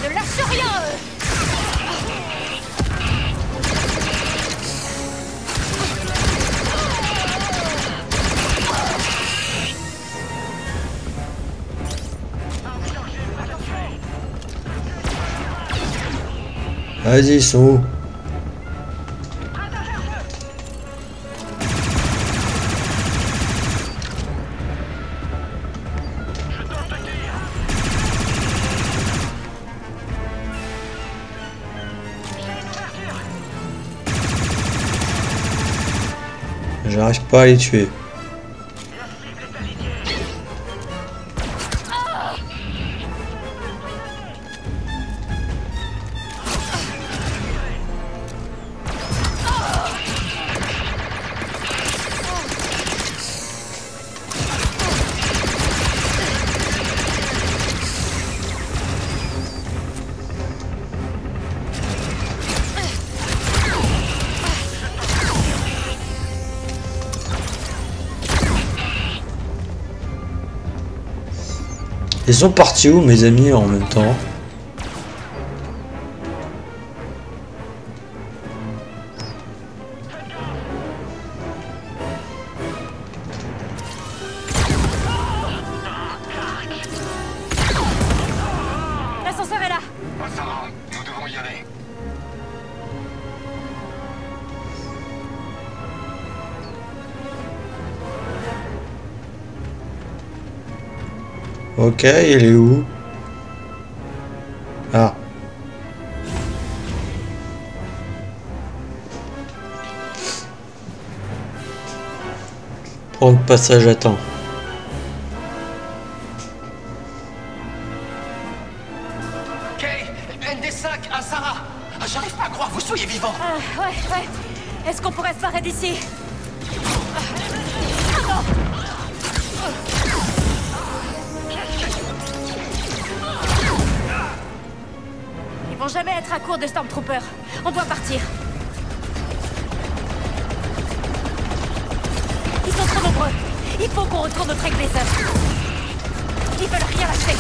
Ne lâche rien. Vas-y, ils sont où? J'arrive pas à les tuer. Ils sont partis où mes amis en même temps? L'ascenseur est là. Sarah, nous devons y aller. Ok, il est où? Ah. Point de passage à temps. Kay, ND5 à Sarah. J'arrive pas à croire que vous soyez vivant. Ouais. Est-ce qu'on pourrait se barrer d'ici? vont jamais être à court de Stormtroopers. On doit partir. Ils sont trop nombreux. Il faut qu'on retourne au Trailblazer. Ils veulent rien lâcher.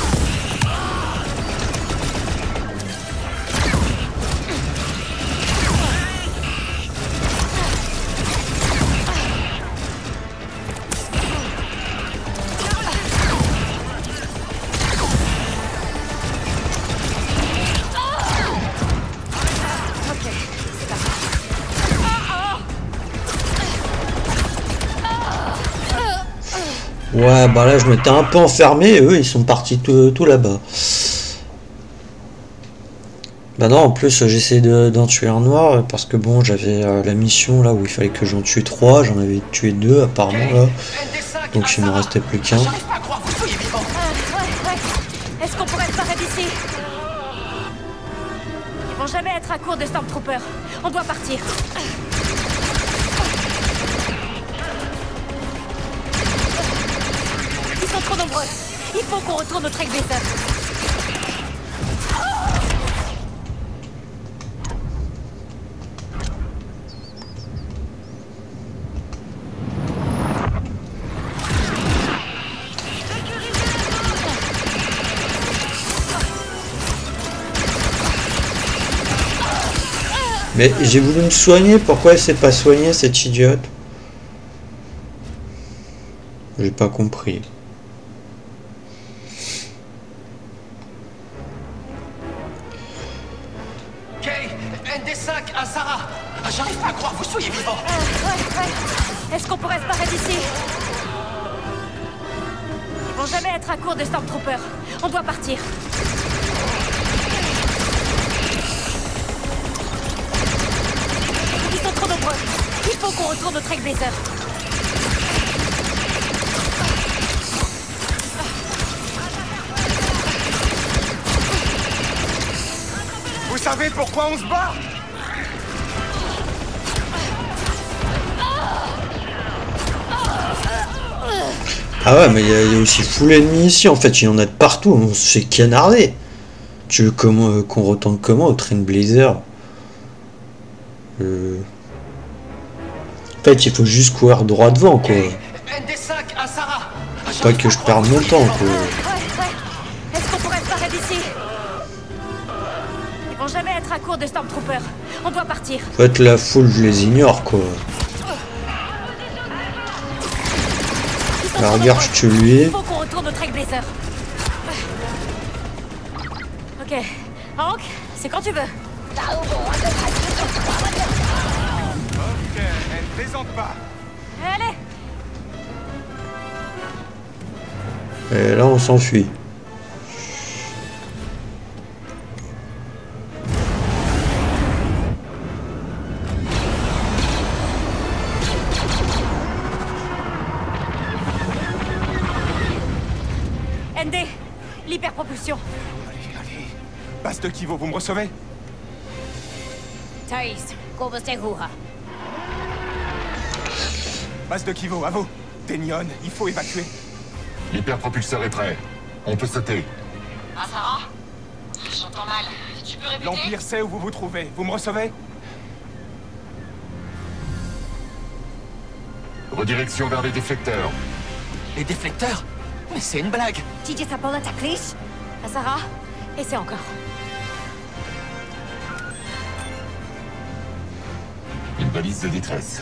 Ouais, bah là je m'étais un peu enfermé et eux ils sont partis tout là-bas. Bah non, en plus j'essaie d'en tuer un noir parce que bon, j'avais la mission là où il fallait que j'en tue 3, j'en avais tué 2 apparemment là. Donc il m'en restait plus qu'un. Ouais. Est-ce qu'on pourrait se barrer d'ici? Ils vont jamais être à court de Stormtroopers. On doit partir. Ils sont trop nombreux. Il faut qu'on retourne au Trailblazer. Mais j'ai voulu me soigner, pourquoi elle s'est pas soignée cette idiote? J'ai pas compris. Kay, ND5 à Sarah. J'arrive pas à croire que vous soyez vivant. Ouais. Est-ce qu'on pourrait se barrer d'ici? Ils vont jamais être à court de Stormtroopers. On doit partir. Ils sont trop nombreux. Il faut qu'on retourne au Trailblazer. Vous savez pourquoi on se bat? Ah ouais, mais il y a aussi full ennemi ici en fait, il y en a de partout, on se fait canarder. Tu veux qu'on retourne comment au Trailblazer? En fait, il faut juste courir droit devant quoi. ND5 à Sarah. Pas que je perde mon temps quoi. Ouais. Est-ce qu'on pourrait se barrer d'ici? Ils vont jamais être à court de Stormtroopers. On doit partir. En fait, la foule, je les ignore quoi. La regarde, je tue lui. Il faut qu'on retourne au Trailblazer. Ok. Hank, c'est quand tu veux. Ok, elle plaisante pas. Allez. Et là, on s'enfuit. ND, l'hyperpropulsion. Allez. Base de Kivo, vous me recevez? Thais, Base de Kivo, à vous. Ténion, il faut évacuer. L'hyperpropulseur est prêt. On peut sauter. Ah, Sarah? J'entends mal. Tu peux répéter? L'Empire sait où vous vous trouvez. Vous me recevez? Redirection vers les déflecteurs. Les déflecteurs? Mais c'est une blague. TJ Sapola Taklish. Sarah, et c'est encore. Une balise de détresse.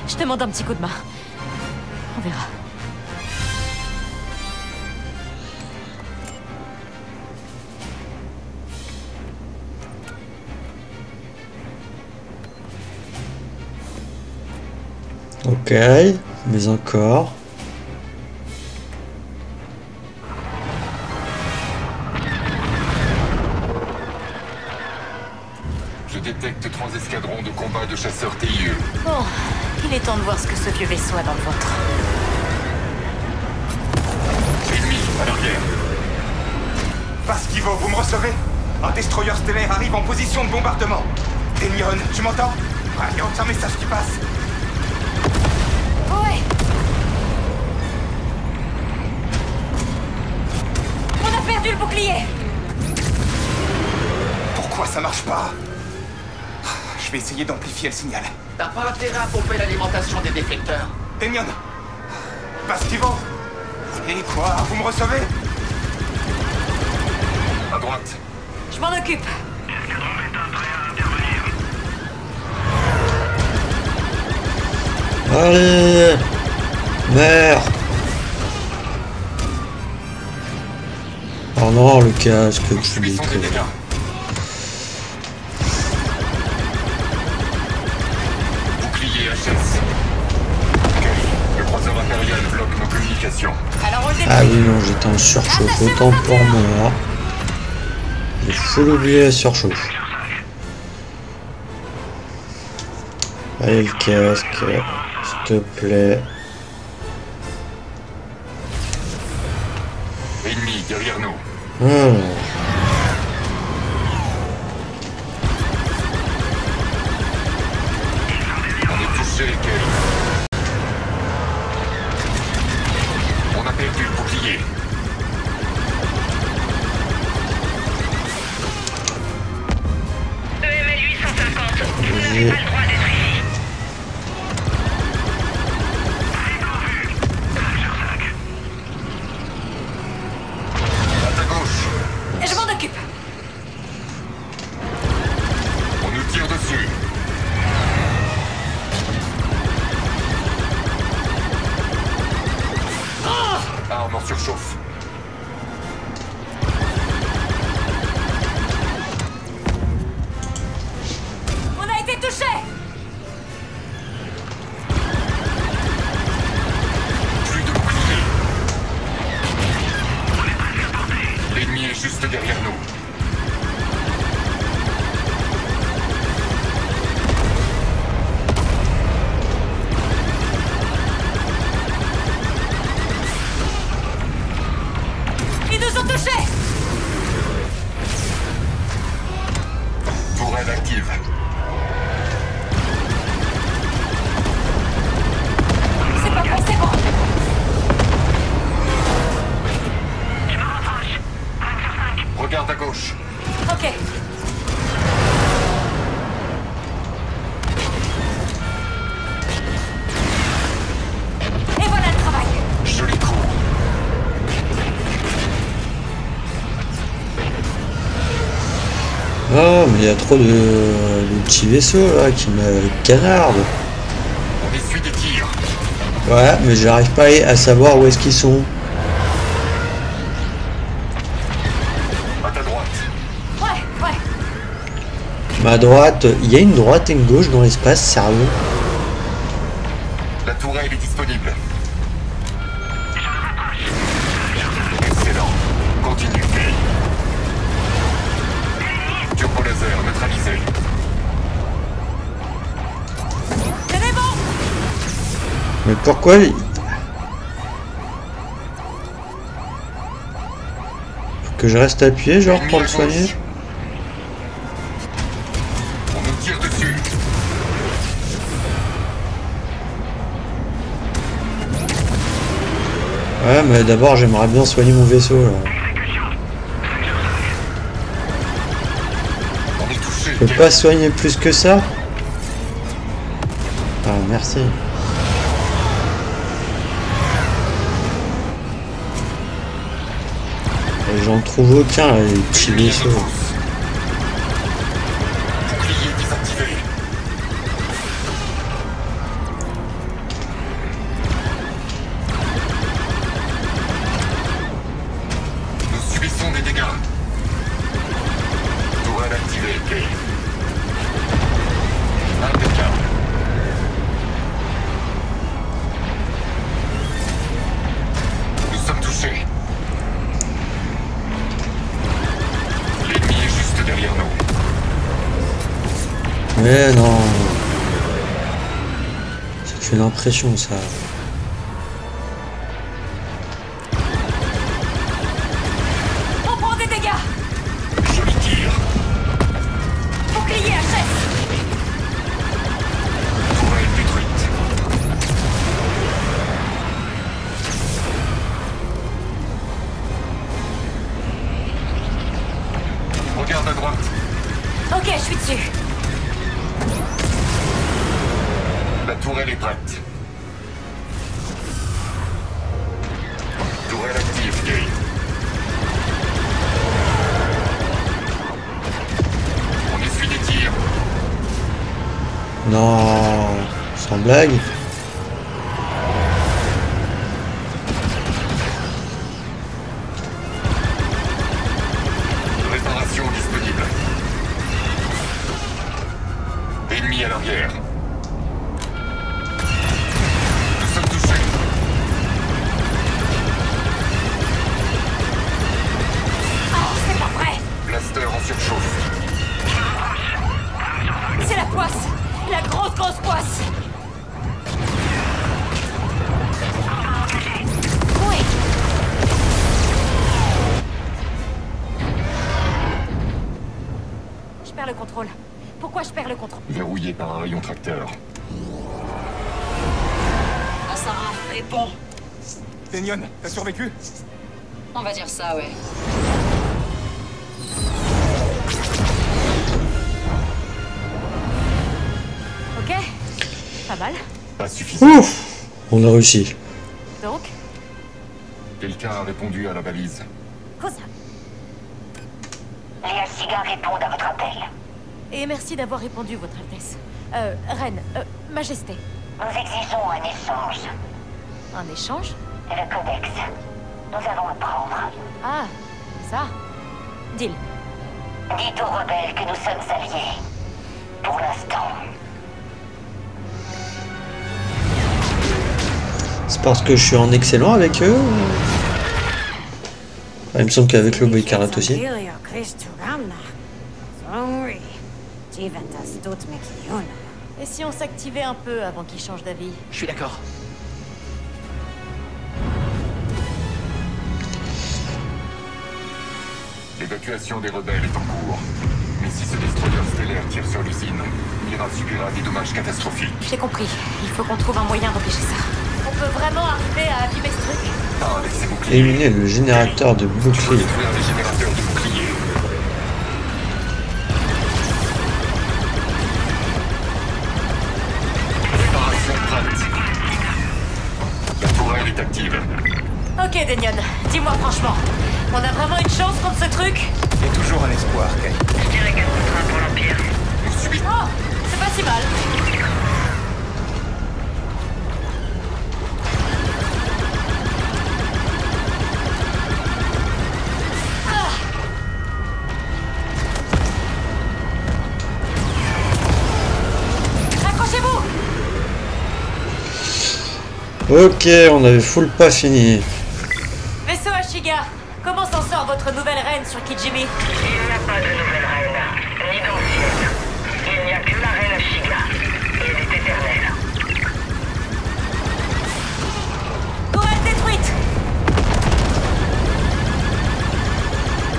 Je te demande un petit coup de main. On verra. Ok, mais encore. Je détecte 3 escadrons de combat de chasseurs TIE. Bon, il est temps de voir ce que ce vieux vaisseau a dans le ventre. Ennemi, à l'arrière. Base Kivo, vous me recevez? Un destroyer stellaire arrive en position de bombardement. Ténion, tu m'entends? Il y a aucun message qui passe. Ouais. On a perdu le bouclier. Pourquoi ça marche pas. Je vais essayer d'amplifier le signal. T'as pas intérêt à pomper l'alimentation des détecteurs. Demian! Bastivo! Et quoi? Vous me recevez? À droite. Je m'en occupe. Allez, merde. Oh non, le casque, tu dis que... Bouclier HS. Le croiseur impérial bloque nos communications. Alors on le débute. Ah oui, non, j'étais en surchauffe, autant pour moi. J'ai full oublié la surchauffe. Allez, le casque, s'il te plaît. Ennemi derrière nous. Alors. On est touché, Kay. On a perdu le bouclier. EML 850. J'ai- À ta gauche. Je m'en occupe. On nous tire dessus. Arme en surchauffe. On a été touché. Plus de bouclier. L'ennemi est juste derrière nous. Ils nous ont touchés. Tourelle active. C'est pas bon, c'est bon. Regarde à gauche. Ok. Et voilà le travail. Joli coup. Oh, mais il y a trop de petits vaisseaux là qui me canardent. On essuie des tirs. Ouais, mais j'arrive pas à savoir où est-ce qu'ils sont. À ta droite. Ouais, ouais. Ma droite, il y a une droite et une gauche dans l'espace, sérieux. La tourelle est disponible. Excellent. Continue. Turbo laser neutralisé. C'est bon. Mais pourquoi faut que je reste appuyé genre pour le soigner? On nous tire dessus. Ouais, mais d'abord j'aimerais bien soigner mon vaisseau là. On est touché. Je peux pas soigner plus que ça? Ah, merci. Et j'en trouve aucun là, les petits vaisseaux. Bouclier désactivé. Nous subissons des dégâts. Tourelle activée, Kay. Impeccable. Nous sommes touchés. L'ennemi est juste derrière nous. Mais non. Ça fait l'impression ça. On prend des dégâts. Joli tir. Bouclier HS. Tourelle détruite. Regarde à droite. Ok, je blague. Réparation disponible. Ennemi à l'arrière. Nous sommes touchés. Oh, c'est pas vrai! Blaster en surchauffe. C'est la poisse! La grosse poisse! Oui! Je perds le contrôle. Pourquoi je perds le contrôle? Verrouillé par un rayon tracteur. Ah, Sarah, réponds. Denyon, t'as survécu? On va dire ça, ouais. Ok? Pas mal. Pas suffisant. Ouf! On a réussi. Donc? Quelqu'un a répondu à la balise. Cosa? Les Ashiga répondent à votre appel. Et merci d'avoir répondu, Votre Altesse. Reine, Majesté. Nous exigeons un échange. Un échange? Le codex. Nous allons le prendre. Ah, ça. Deal. Dites aux rebelles que nous sommes alliés. Pour l'instant. C'est parce que je suis en excellent avec eux? Ah, il me semble qu'avec le Boykarat aussi. Et si on s'activait un peu avant qu'il change d'avis? Je suis d'accord. L'évacuation des rebelles est en cours. Mais si ce destroyer stellaire tire sur l'usine, Mira subira des dommages catastrophiques. J'ai compris. Il faut qu'on trouve un moyen d'empêcher ça. On peut vraiment arriver à abîmer ce truc? Pas avec ses boucliers. Éliminer le générateur de bouclier. Détruire les générateurs de boucliers. Réparation prête. La tourelle est active. Ok, Denyon. Dis-moi franchement. On a vraiment une chance contre ce truc? Il y a toujours un espoir, Kay. Je dirais qu'elle comptera pour l'Empire. Nous subissons. Oh, c'est pas si mal. Accrochez-vous! Ok, on avait full pas fini. Vaisseau Ashiga, comment s'en sort votre nouvelle reine sur Kijimi? Il n'y a pas de nouvelle reine, ni d'ancienne. Il n'y a que la reine Ashiga. Elle est éternelle. Tourelle détruite!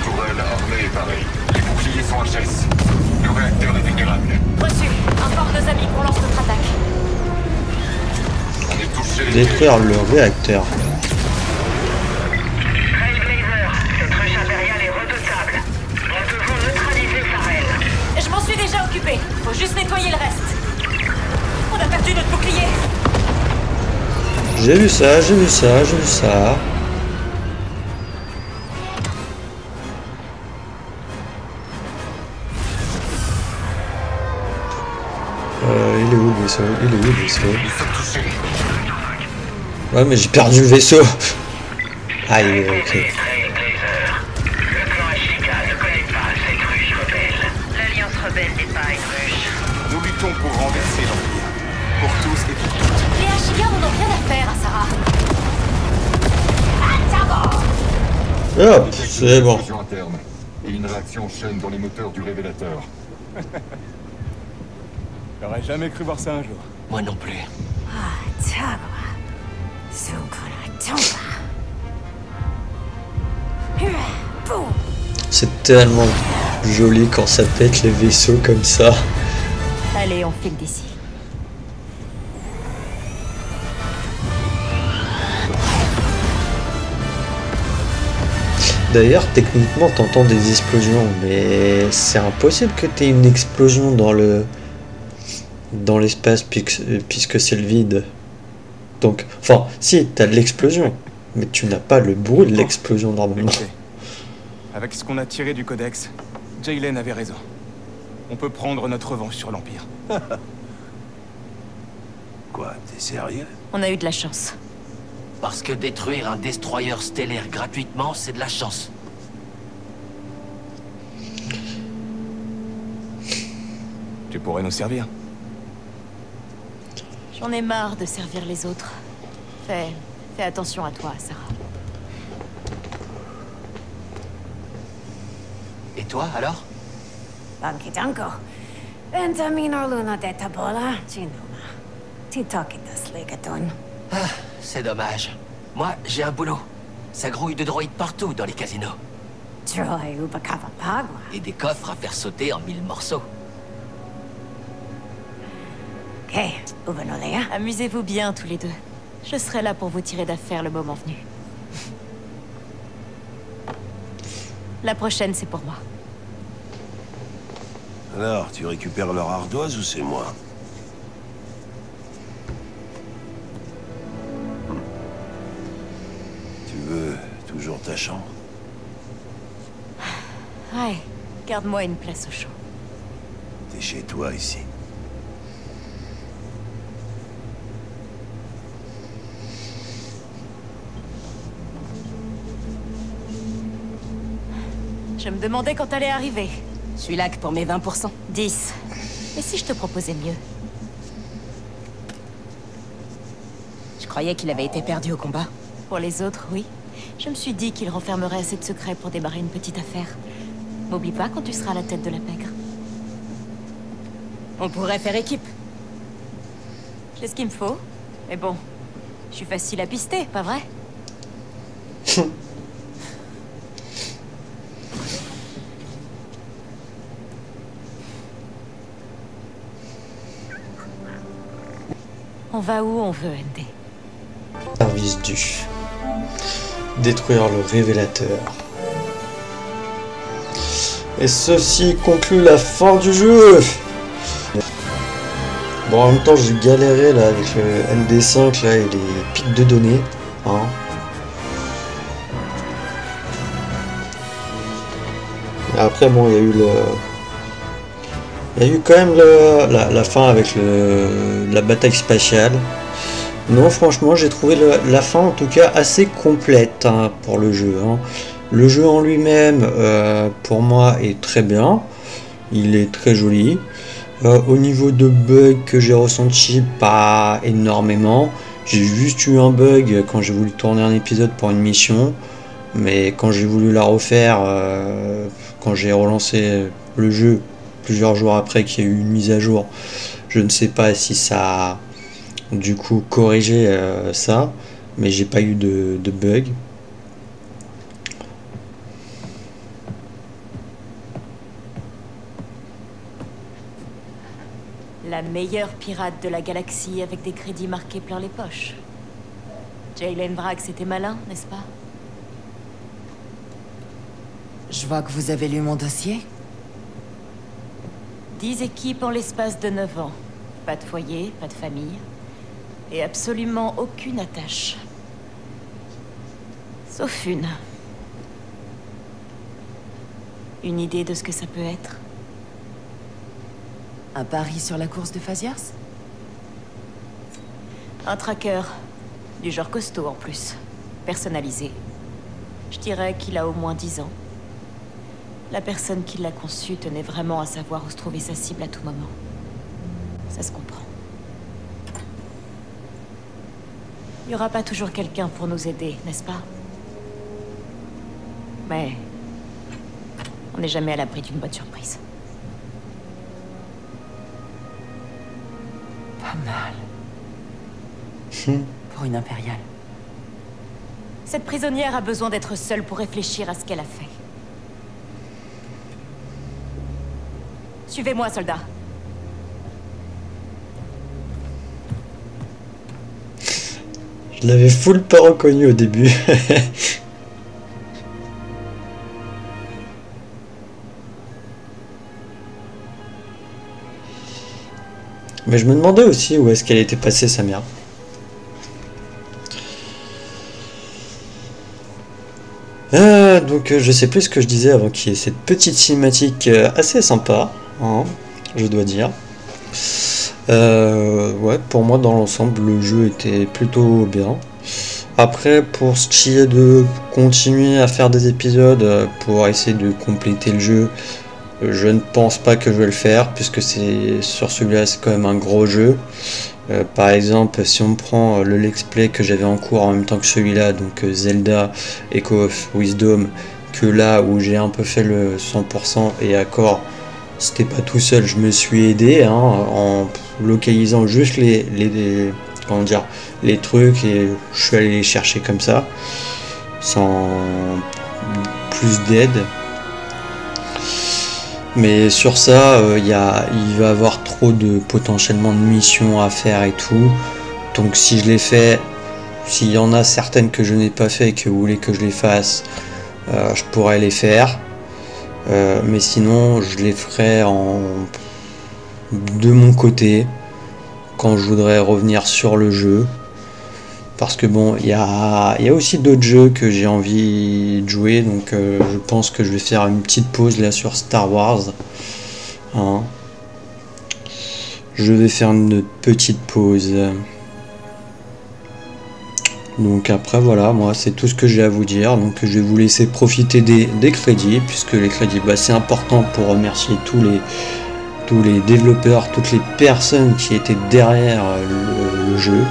Tourelle armée et parée. Les boucliers sont HS. Le réacteur est vulnérable. Reçu. Informe nos amis qu'on lance notre attaque. On est touché. Détruire le réacteur. Trailblazer, cette ruche impériale est redoutable. Nous devons neutraliser sa reine. Je m'en suis déjà occupé. Faut juste nettoyer le reste. On a perdu notre bouclier. J'ai vu ça, j'ai vu ça, j'ai vu ça. Il est où le vaisseau? Il est où le vaisseau? Nous sommes touchés. Ouais, mais j'ai perdu le vaisseau. Ah, il est ok. Trailblazer, le clan Ashiga ne connaît pas cette ruche rebelle. L'Alliance rebelle n'est pas une ruche. Nous luttons pour renverser l'Empire. Pour tous et pour toutes. Les Ashiga n'en ont rien à faire à Sarah. Hop, c'est bon. Explosion interne et une réaction en chaîne dans les moteurs du révélateur. J'aurais jamais cru voir ça un jour. Moi non plus. C'est tellement joli quand ça pète les vaisseaux comme ça. Allez, on file d'ici. D'ailleurs, techniquement, t'entends des explosions, mais c'est impossible que t'aies une explosion dans l'espace puisque c'est le vide. Donc, enfin, si, t'as de l'explosion, mais tu n'as pas le bruit de l'explosion normalement. Écoutez, avec ce qu'on a tiré du codex, Jaylen avait raison. On peut prendre notre revanche sur l'Empire. Quoi, t'es sérieux? On a eu de la chance. Parce que détruire un destroyer stellaire gratuitement, c'est de la chance. Tu pourrais nous servir. J'en ai marre de servir les autres. Fais attention à toi, Sarah. Et toi, alors? Bankitanko. Bentamino luna de tabola, chinuma. Titokitas legaton. Ah, c'est dommage. Moi, j'ai un boulot. Ça grouille de droïdes partout dans les casinos. Troy ubakava pagua. Et des coffres à faire sauter en 1000 morceaux. Ok, ubanolea. Amusez-vous bien tous les deux. Je serai là pour vous tirer d'affaire le moment venu. La prochaine, c'est pour moi. Alors, tu récupères leur ardoise ou c'est moi? Tu veux toujours ta chambre? Ouais, garde-moi une place au chaud. T'es chez toi ici. Je me demandais quand t'allais arriver. Je suis là que pour mes 20%. 10. Et si je te proposais mieux? Je croyais qu'il avait été perdu au combat. Pour les autres, oui. Je me suis dit qu'il renfermerait assez de secrets pour démarrer une petite affaire. M'oublie pas quand tu seras à la tête de la pègre. On pourrait faire équipe. J'ai ce qu'il me faut. Mais bon, je suis facile à pister, pas vrai? On va où on veut, ND. Service du. Détruire le révélateur. Et ceci conclut la fin du jeu. Bon, en même temps, j'ai galéré là avec le MD5 là et les pics de données. Hein. Et après, bon, il y a eu le. Il y a eu quand même la fin avec la bataille spatiale. Non, franchement, j'ai trouvé la fin en tout cas assez complète hein, pour le jeu. Hein. Le jeu en lui-même, pour moi, est très bien. Il est très joli. Au niveau de bugs que j'ai ressenti, pas énormément. J'ai juste eu un bug quand j'ai voulu tourner un épisode pour une mission. Mais quand j'ai voulu la refaire, quand j'ai relancé le jeu, plusieurs jours après qu'il y a eu une mise à jour, je ne sais pas si ça a du coup corrigé ça, mais j'ai pas eu de bug. La meilleure pirate de la galaxie avec des crédits marqués plein les poches. Jaylen Vrax était malin, n'est-ce pas? Je vois que vous avez lu mon dossier. 10 équipes en l'espace de 9 ans. Pas de foyer, pas de famille. Et absolument aucune attache. Sauf une. Une idée de ce que ça peut être? Un pari sur la course de Phazias? Un tracker. Du genre costaud en plus. Personnalisé. Je dirais qu'il a au moins 10 ans. La personne qui l'a conçu tenait vraiment à savoir où se trouvait sa cible à tout moment. Ça se comprend. Il n'y aura pas toujours quelqu'un pour nous aider, n'est-ce pas? Mais on n'est jamais à l'abri d'une bonne surprise. Pas mal. Pour une impériale. Cette prisonnière a besoin d'être seule pour réfléchir à ce qu'elle a fait. Suivez-moi, soldat. Je l'avais full pas reconnu au début. Mais je me demandais aussi où est-ce qu'elle était passée, sa mère. Donc je sais plus ce que je disais avant qu'il y ait cette petite cinématique assez sympa, hein, je dois dire. Ouais, pour moi dans l'ensemble le jeu était plutôt bien. Après, pour ce qui est de continuer à faire des épisodes pour essayer de compléter le jeu, je ne pense pas que je vais le faire, puisque c'est sur celui-là c'est quand même un gros jeu. Par exemple, si on prend le Let's Play que j'avais en cours en même temps que celui-là, donc Zelda Echo of Wisdom, que là où j'ai un peu fait le 100% et accord, c'était pas tout seul, je me suis aidé hein, en localisant juste comment dire, les trucs et je suis allé les chercher comme ça, sans plus d'aide. Mais sur ça, il va avoir trop de potentiellement de missions à faire et tout. Donc si je les fais, s'il y en a certaines que je n'ai pas fait et que vous voulez que je les fasse, je pourrais les faire. Mais sinon, je les ferai de mon côté quand je voudrais revenir sur le jeu. Parce que bon, il y a aussi d'autres jeux que j'ai envie de jouer, donc je pense que je vais faire une petite pause là sur Star Wars. Hein. Je vais faire une petite pause. Donc après voilà, moi c'est tout ce que j'ai à vous dire. Donc je vais vous laisser profiter des crédits, puisque les crédits, c'est important pour remercier tous les développeurs, toutes les personnes qui étaient derrière le jeu.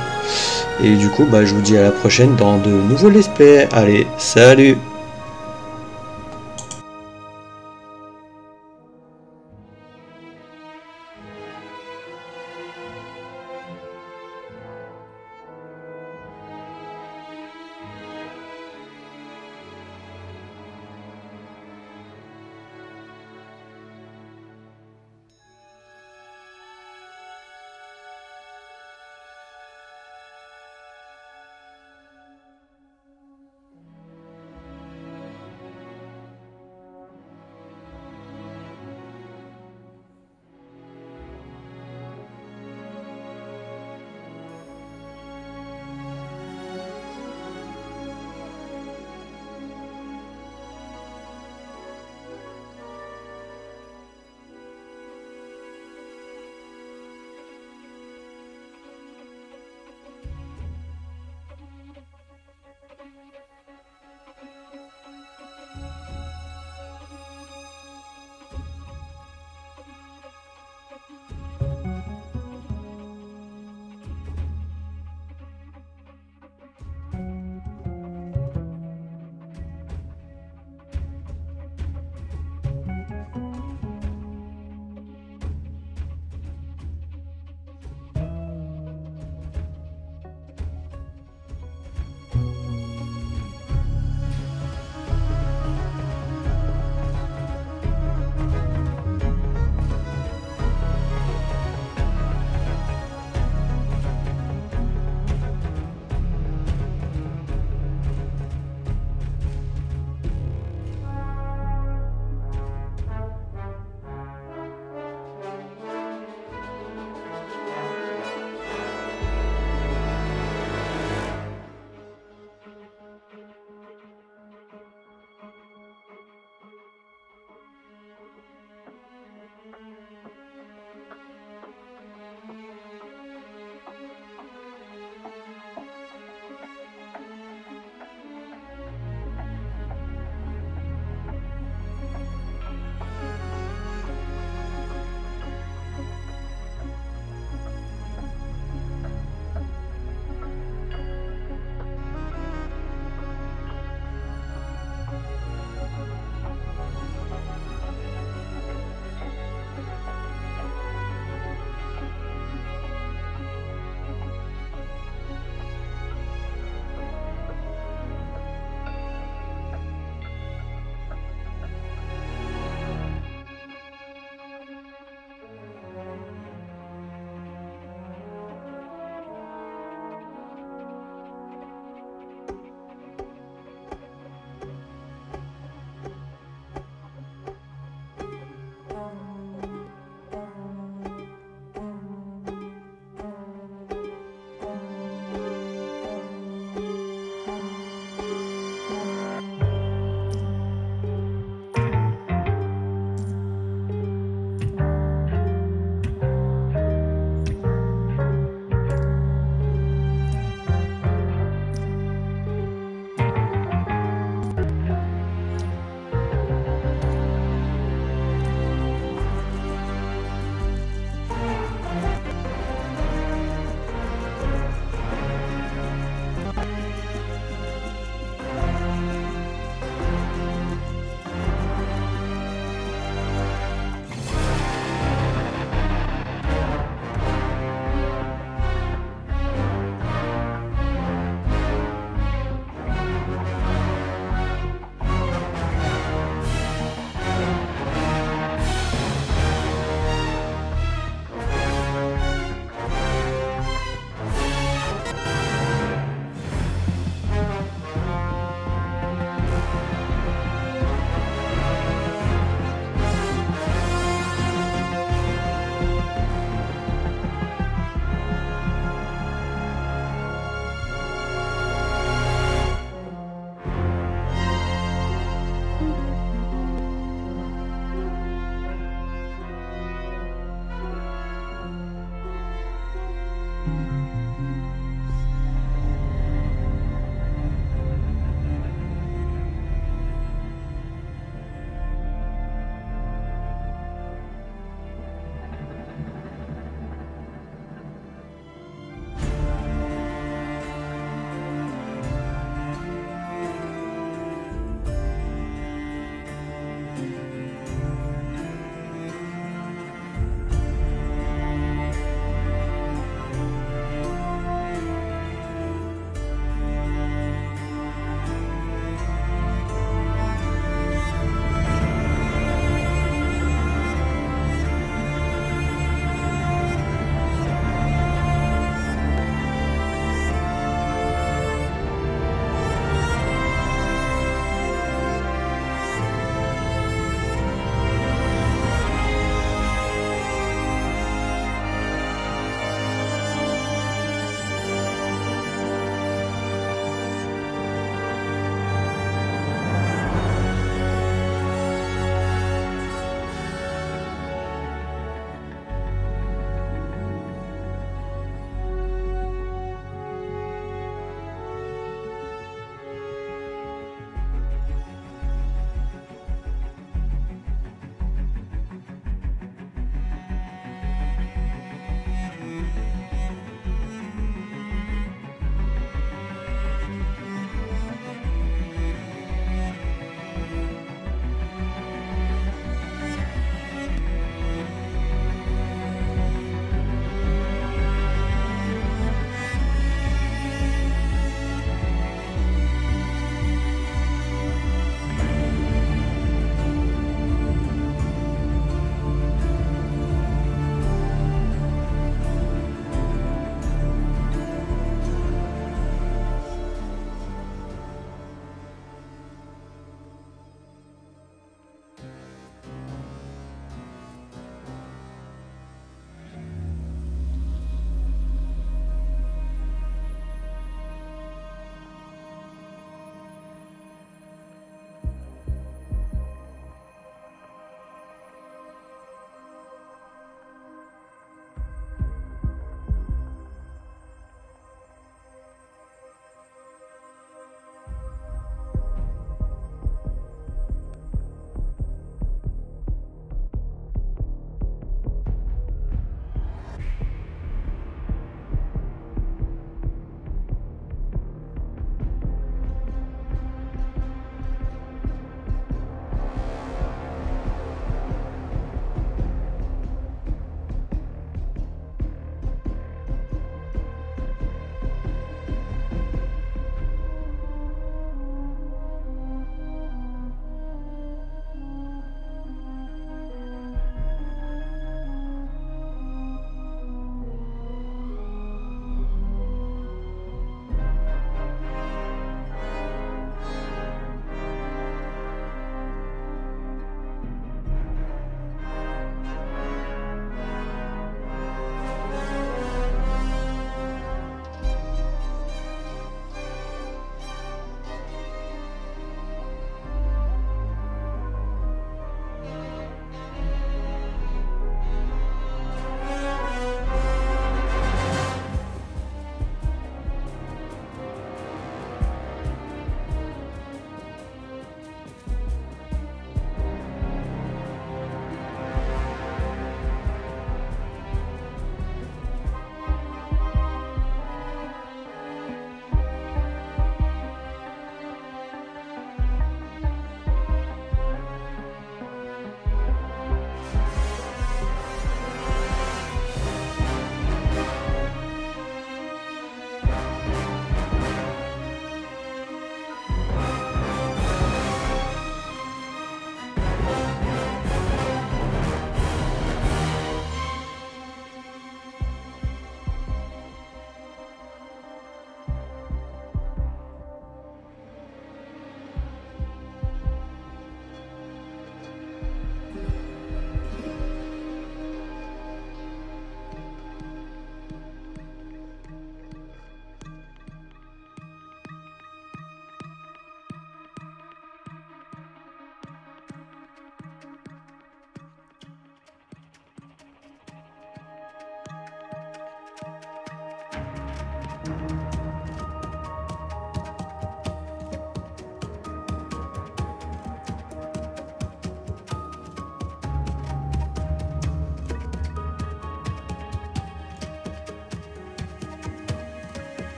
Et du coup, je vous dis à la prochaine dans de nouveaux let's play. Allez, salut!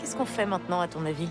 Qu'est-ce qu'on fait maintenant, à ton avis?